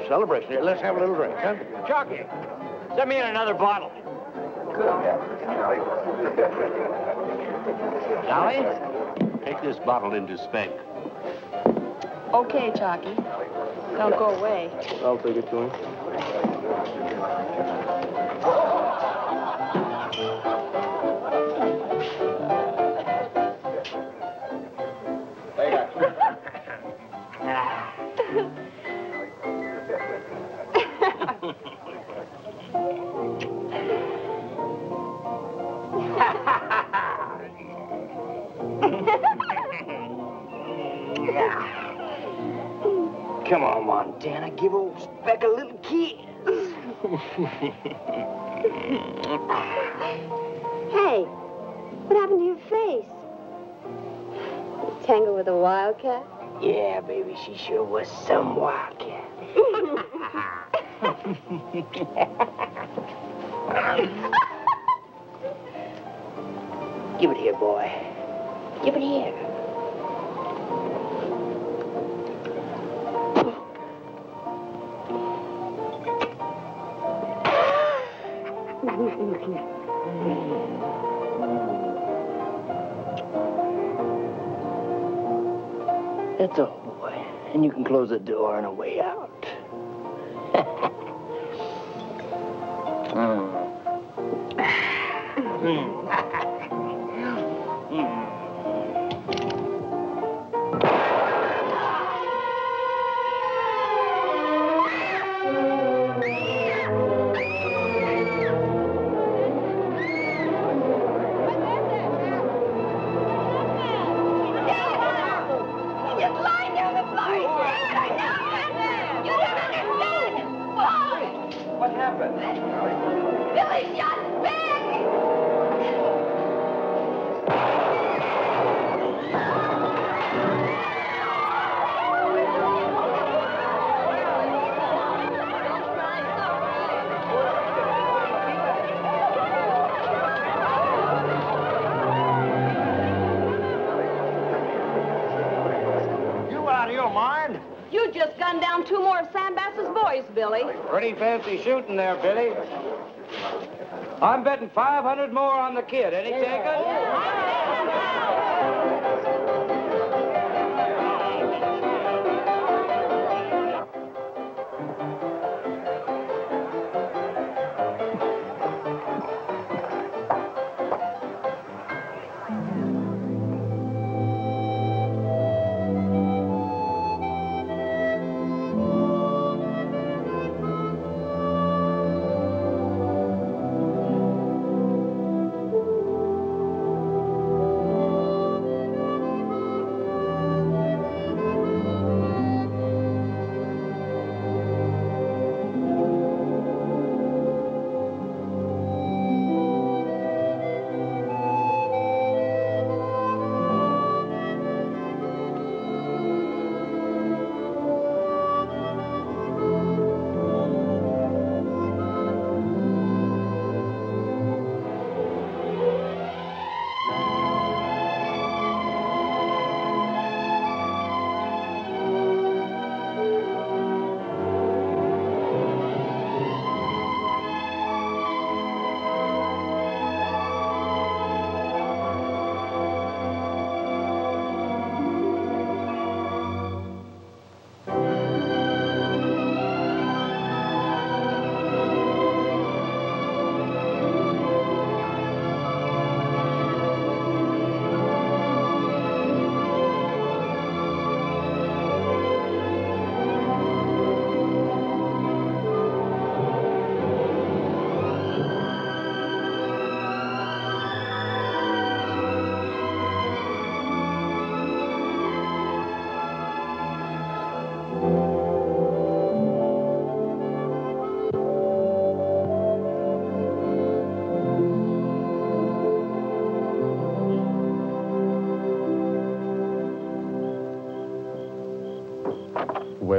Celebration. Here, let's have a little drink, huh? Jockey, send me in another bottle. Dolly, take this bottle into spec. Okay, Chalky. Don't go away. I'll take it to him. Come on, Montana, give old Speck a little kiss. Hey, what happened to your face? Tangled with a wildcat? Yeah, baby, she sure was some wildcat. Give it here, boy. Give it here. That's all, boy. And you can close the door on the way out. You just gunned down 2 more of Sam Bass's boys, Billy. Pretty fancy shooting there, Billy. I'm betting 500 more on the kid. Any takers?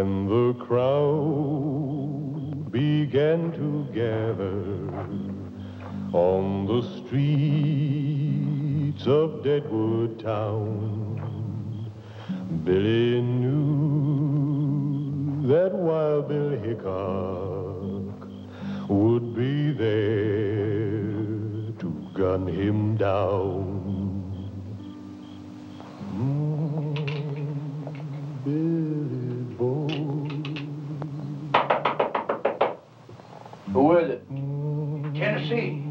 and the crowd began to gather on the streets of Deadwood Town, Billy knew that Wild Bill Hickok would be there to gun him down. Billy boy. Who is it? Tennessee.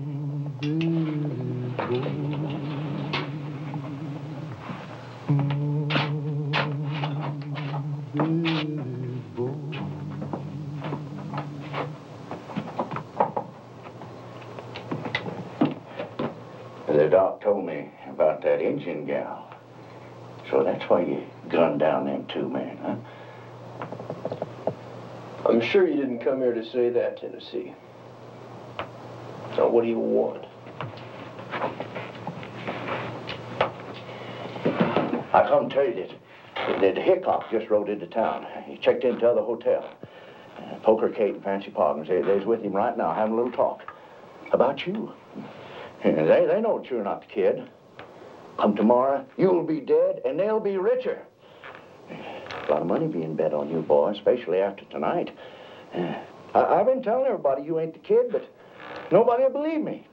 The doc told me about that Indian gal. So that's why you gunned down them two men, huh? I'm sure you didn't come here to say that, Tennessee. So what do you want? I come tell you that Hickok just rode into town. He checked into the other hotel. Poker Kate and Fancy Poggins, they's with him right now having a little talk about you. They know that you're not the kid. Come tomorrow, you'll be dead, and they'll be richer. A lot of money being bet on you, boy, especially after tonight. I've been telling everybody you ain't the kid, but nobody will believe me.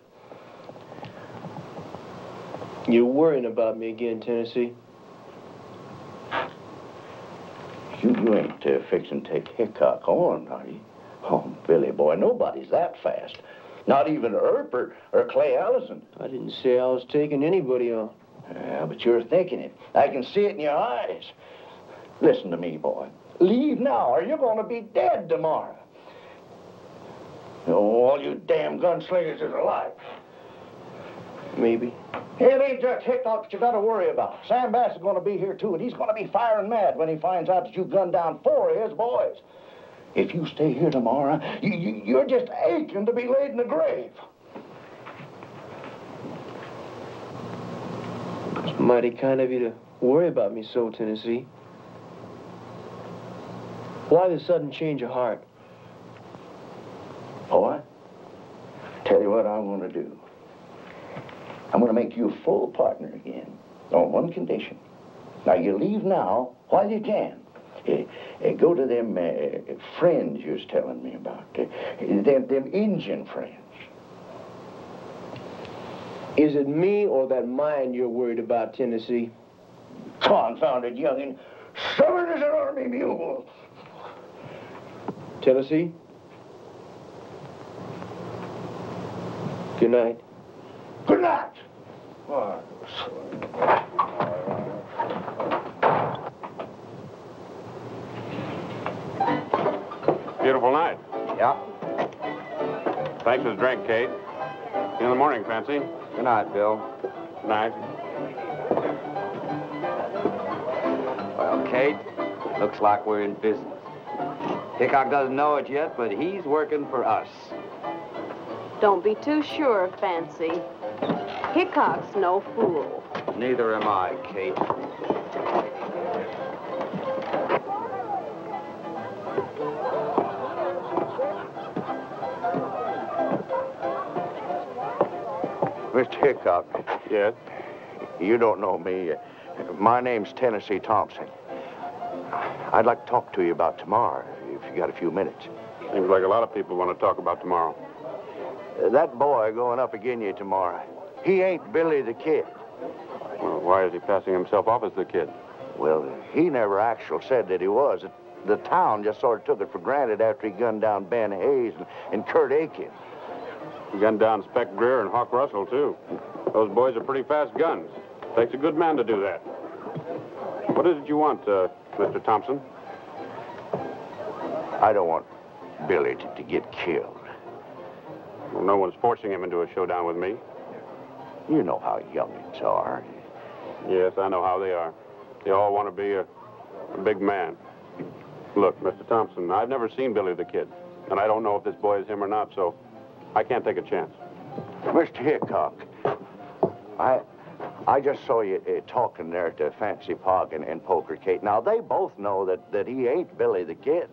You're worrying about me again, Tennessee. You ain't fixing to take Hickok on, are you? Oh, Billy, boy, nobody's that fast. Not even Earp or Clay Allison. I didn't say I was taking anybody on. Yeah, but you're thinking it. I can see it in your eyes. Listen to me, boy. Leave now, or you're going to be dead tomorrow. Oh, all you damn gunslingers is alive. Maybe. It ain't just Hickok that you got to worry about. Sam Bass is going to be here, too, and he's going to be firing mad when he finds out that you gunned down 4 of his boys. If you stay here tomorrow, you're just aching to be laid in the grave. It's mighty kind of you to worry about me so, Tennessee. Why the sudden change of heart? Boy, tell you what I'm going to do. I'm going to make you a full partner again, on one condition. Now, you leave now while you can. Go to them friends you was telling me about, them Indian friends. Is it me or that mind you're worried about, Tennessee? Confounded youngin', stubborn as an army mule. Tennessee? Good night. Good night. Beautiful night. Yeah. Thanks for the drink, Kate. See you in the morning, Fancy. Good night, Bill. Good night. Well, Kate, looks like we're in business. Hickok doesn't know it yet, but he's working for us. Don't be too sure, Fancy. Hickok's no fool. Neither am I, Kate. Mr. Hickok. Yes? You don't know me. My name's Tennessee Thompson. I'd like to talk to you about tomorrow, if you got a few minutes. Seems like a lot of people want to talk about tomorrow. That boy going up again you tomorrow, he ain't Billy the Kid. Well, why is he passing himself off as the kid? Well, he never actually said that he was. The town just sort of took it for granted after he gunned down Ben Hayes and Kurt Aiken. He gunned down Spec Greer and Hawk Russell, too. Those boys are pretty fast guns. Takes a good man to do that. What is it you want, Mr. Thompson? I don't want Billy to get killed. Well, no one's forcing him into a showdown with me. You know how youngins are. Yes, I know how they are. They all want to be a big man. Look, Mr. Thompson, I've never seen Billy the Kid, and I don't know if this boy is him or not, so I can't take a chance. Mr. Hickok, I just saw you talking there to Fancy Pog and Poker Kate. Now, they both know that he ain't Billy the Kid.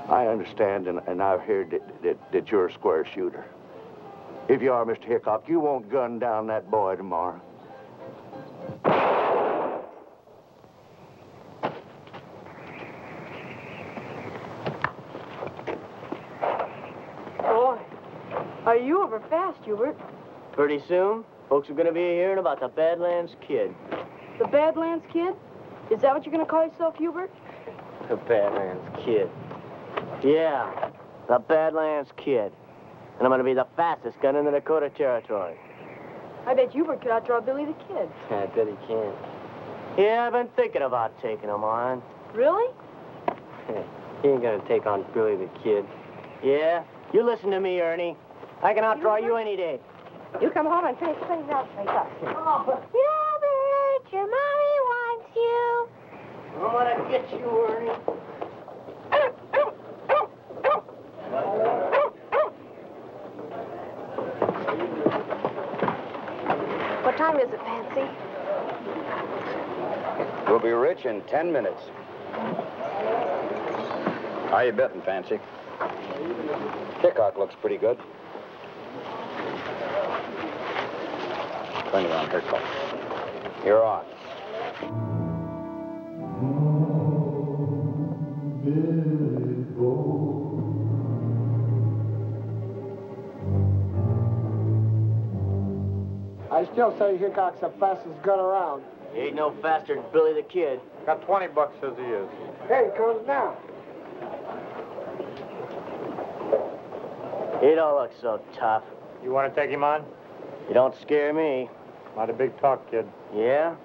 I understand, and I've heard that you're a square shooter. If you are, Mr. Hickok, you won't gun down that boy tomorrow. Boy, are you over fast, Hubert? Pretty soon, folks are going to be hearing about the Badlands Kid. The Badlands Kid? Is that what you're going to call yourself, Hubert? The Badlands Kid. Yeah, the Badlands Kid. And I'm going to be the fastest gun in the Dakota Territory. I bet Hubert could outdraw Billy the Kid. I bet he can. Yeah, I've been thinking about taking him on. Really? He ain't going to take on Billy the Kid. Yeah? You listen to me, Ernie. I can outdraw you any day. You come home and finish things up, Gilbert, your mommy wants you. I want to get you, Ernie. What time is it, Fancy? We'll be rich in 10 minutes. How you betting, Fancy? Hickok looks pretty good. Turn it on, Hickok. You're on. I still say Hickok's the fastest gun around. He ain't no faster than Billy the Kid. Got 20 bucks, says he is. Here he comes now. He don't look so tough. You want to take him on? You don't scare me. Not a big talk, kid. Yeah?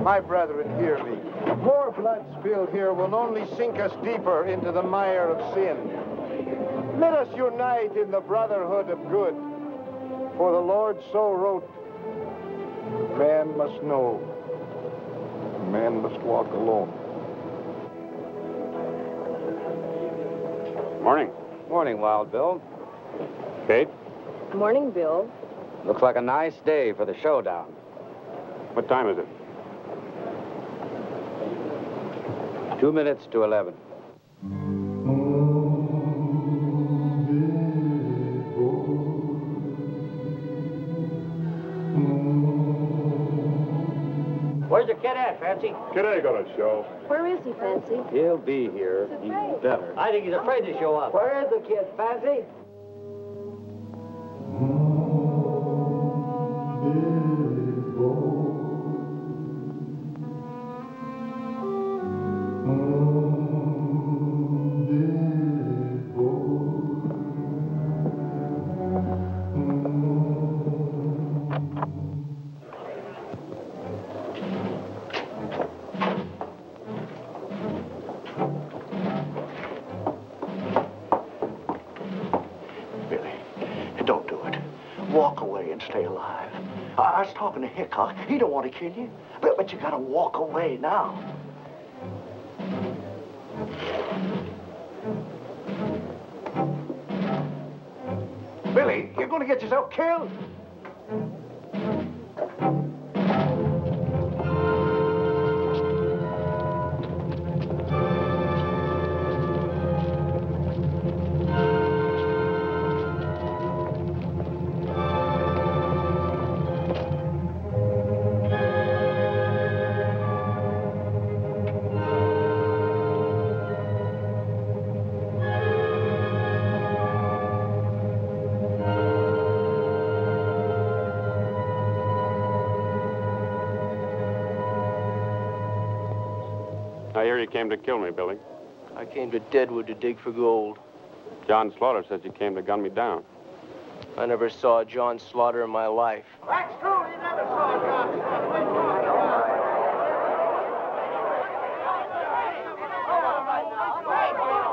My brethren, hear me. More blood spilled here will only sink us deeper into the mire of sin. Let us unite in the brotherhood of good. For the Lord so wrote, man must know, man must walk alone. Morning. Morning, Wild Bill. Kate? Morning, Bill. Looks like a nice day for the showdown. What time is it? 2 minutes to 11. Where's the kid at, Fancy? Kid ain't got a show. Where is he, Fancy? He'll be here. He's better. I think he's afraid to show up. Where is the kid, Fancy? Don't do it. Walk away and stay alive. I was talking to Hickok. He don't want to kill you. But you gotta walk away now. to get yourself killed? I hear you came to kill me, Billy. I came to Deadwood to dig for gold. John Slaughter says you came to gun me down. I never saw John Slaughter in my life. That's true. You never saw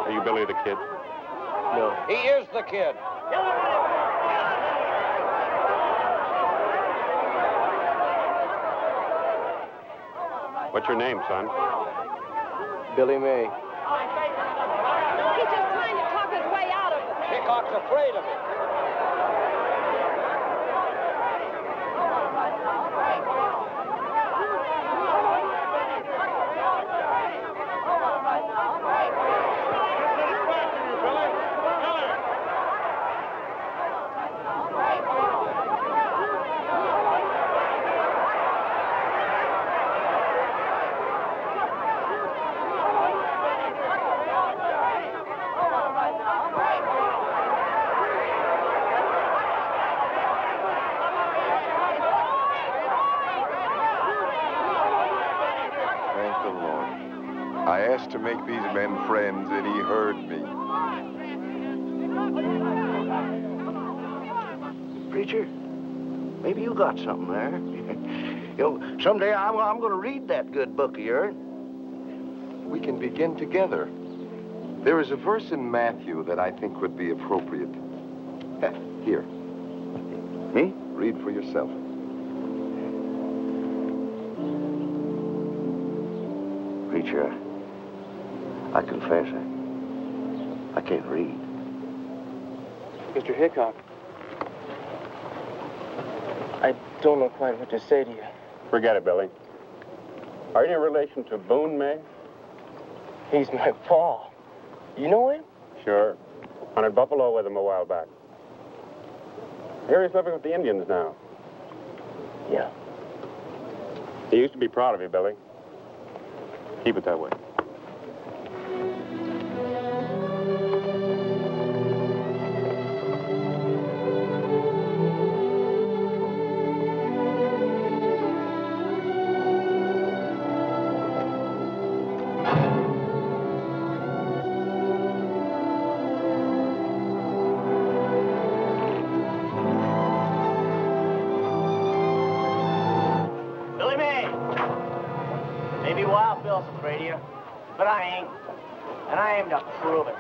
Are you Billy the Kid? No. He is the kid. What's your name, son? Billy May. He's just trying to talk his way out of it. Hickok's afraid of it. I asked to make these men friends, and he heard me. Preacher, maybe you got something there. Someday I'm going to read that good book of yours. We can begin together. There is a verse in Matthew that I think would be appropriate. Here. Me? Read for yourself. Preacher, I confess, I can't read. Mr. Hickok, I don't know quite what to say to you. Forget it, Billy. Are you any relation to Boone May? He's my pa. You know him? Sure. Hunted buffalo with him a while back. Here he's living with the Indians now. Yeah. He used to be proud of you, Billy. Keep it that way. Billy May! Maybe Wild Bill's afraid of you, but I ain't. And I aim to prove it.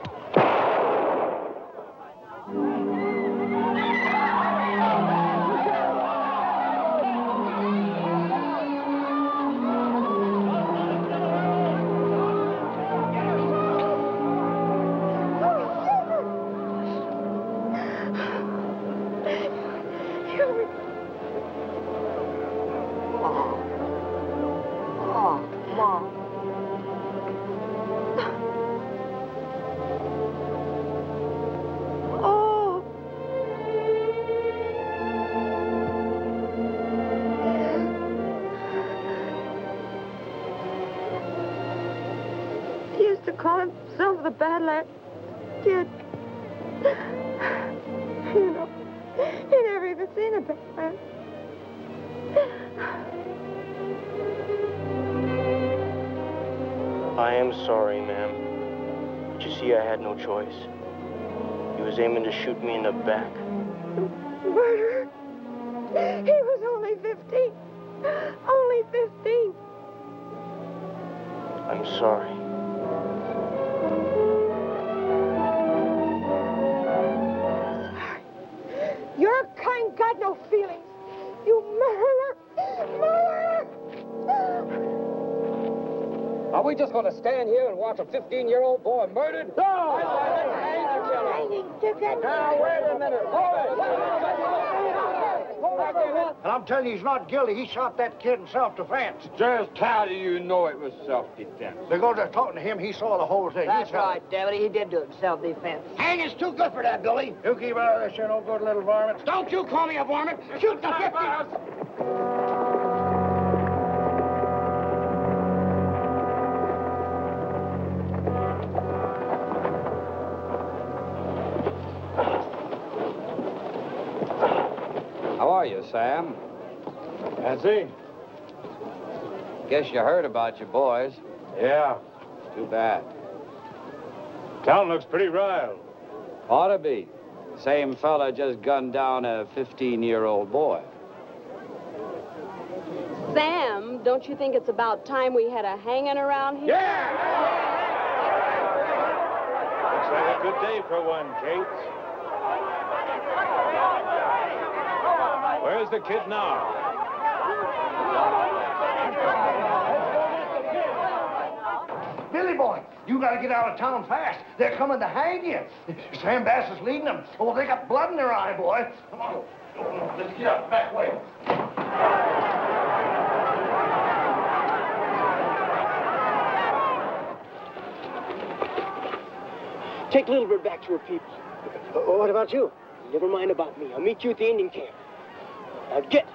Call himself the Badlands Kid. You know, he never even seen a Badlands. I am sorry, ma'am. But you see, I had no choice. He was aiming to shoot me in the back. Murderer? He was only 15. Only 15. I'm sorry. Your kind got no feelings. You murderer! Murderer! Are we just going to stand here and watch a 15-year-old boy murdered? No! Now, wait a minute. And I'm telling you, he's not guilty. He shot that kid in self-defense. Just how do you know it was self-defense? Because they're talking to him, he saw the whole thing. That's right, Deputy. He did do it in self-defense. Hanging's too good for that, Billy. You keep out of this, you no good little varmint. Don't you call me a varmint. Shoot the 50. How are you, Sam? Nancy? Guess you heard about your boys. Yeah. Too bad. Town looks pretty riled. Ought to be. Same fella just gunned down a 15-year-old boy. Sam, don't you think it's about time we had a hanging around here? Yeah! Looks like a good day for one, Kate. Where's the kid now? Billy boy, you got to get out of town fast. They're coming to hang you. Sam Bass is leading them. Oh, they got blood in their eye, boy. Come on. Let's get out the back way. Take Little Bird back to her people. What about you? Never mind about me. I'll meet you at the Indian camp. Now get.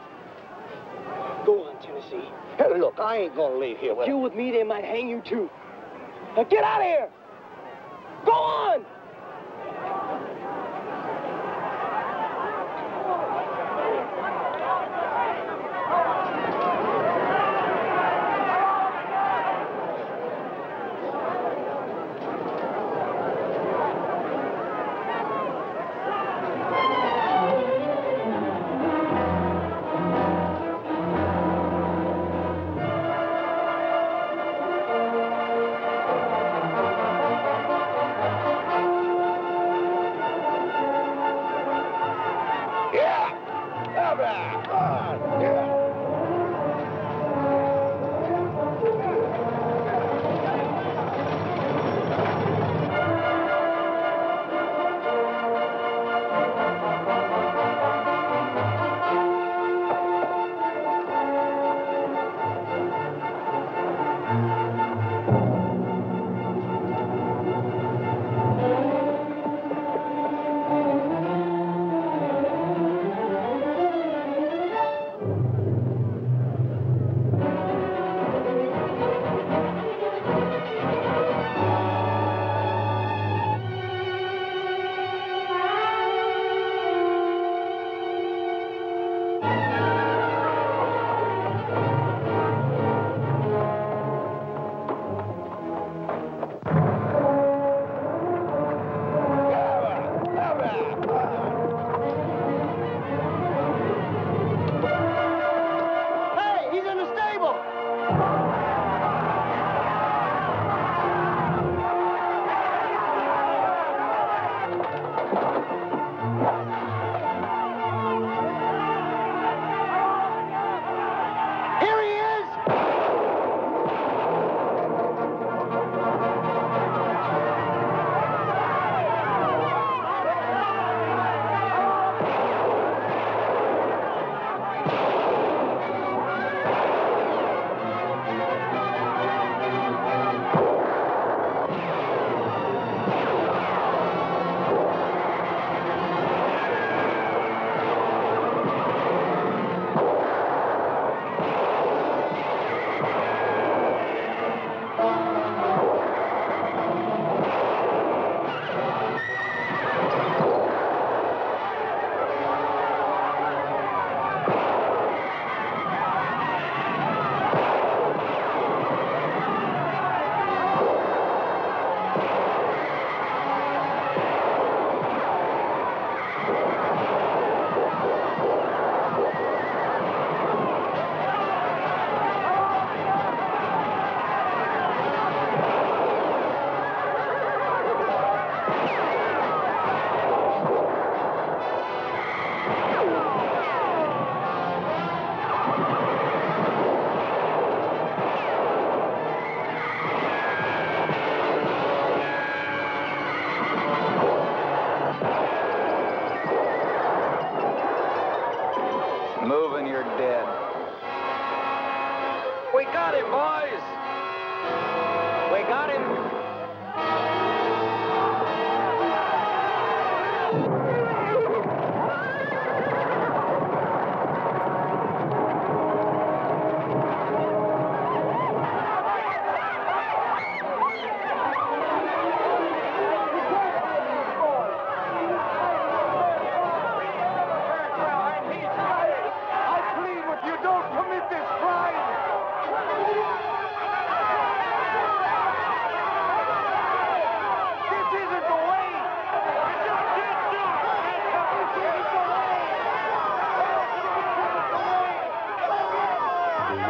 Go on, Tennessee. Hey, look, I ain't gonna leave here with you with me, they might hang you too. Now get out of here! Go on!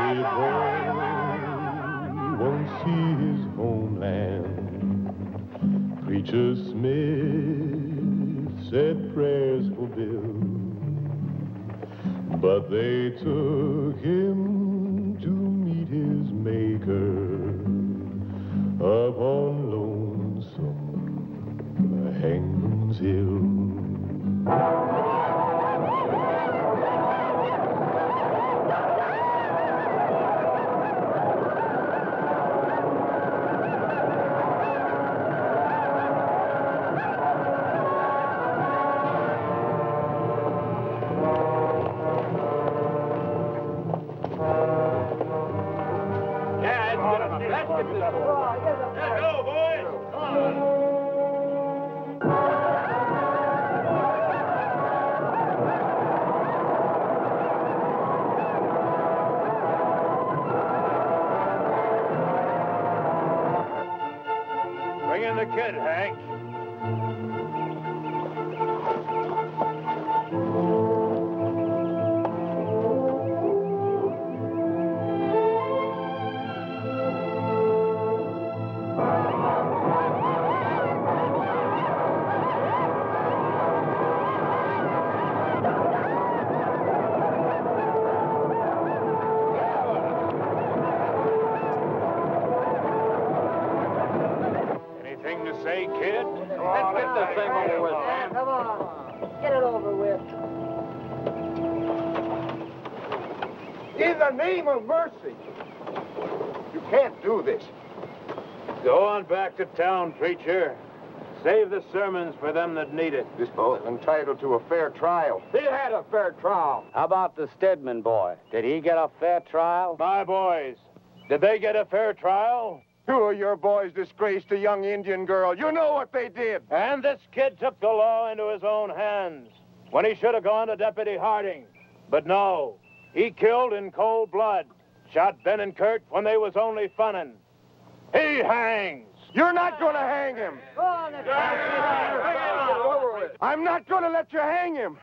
Billy boy won't see his homeland. Preacher Smith said prayers for Bill, but they took him to meet his maker up on lonesome Hangman's Hill. Bring in the kid, Hank. Anything to say, kid? Let's get this thing over with. Come on. Get it over with. In the name of mercy. You can't do this. Go on back to town, preacher. Save the sermons for them that need it. This boy is entitled to a fair trial. He had a fair trial. How about the Stedman boy? Did he get a fair trial? My boys, did they get a fair trial? Two of your boys disgraced a young Indian girl. You know what they did. And this kid took the law into his own hands when he should have gone to Deputy Harding. But no, he killed in cold blood. Shot Ben and Kurt when they was only funnin'. He hangs. You're not going to hang him. Go on, I'm not going to let you hang him.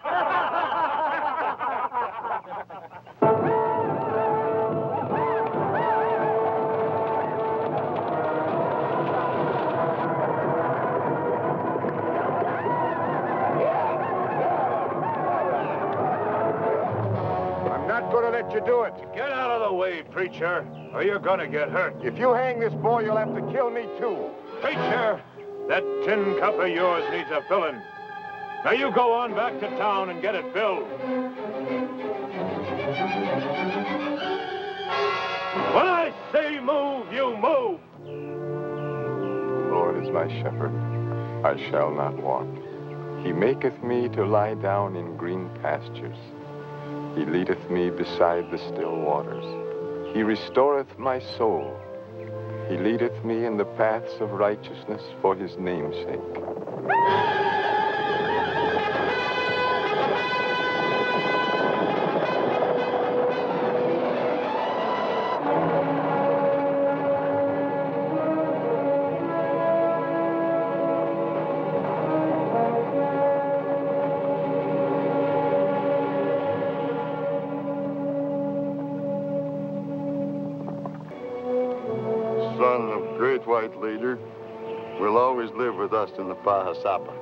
I'm not going to let you do it. Get out of the way, preacher, or you're going to get hurt. If you hang this boy, you'll have to kill me, too. Preacher, that tin cup of yours needs a filling. Now you go on back to town and get it filled. When I say move, you move. The Lord is my shepherd, I shall not want. He maketh me to lie down in green pastures. He leadeth me beside the still waters. He restoreth my soul. He leadeth me in the paths of righteousness for his name's sake. Son of great white leader, will always live with us in the Pahasapa.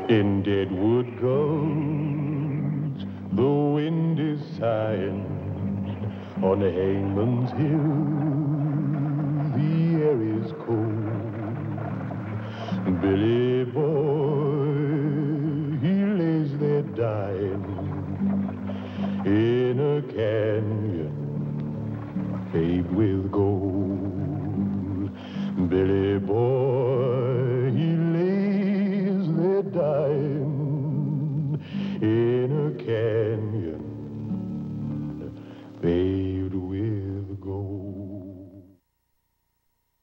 In deadwood gulch, the wind is sighing. On Hangman's Hill, the air is cold. Billy boy, he lays there dying canyon paved with gold.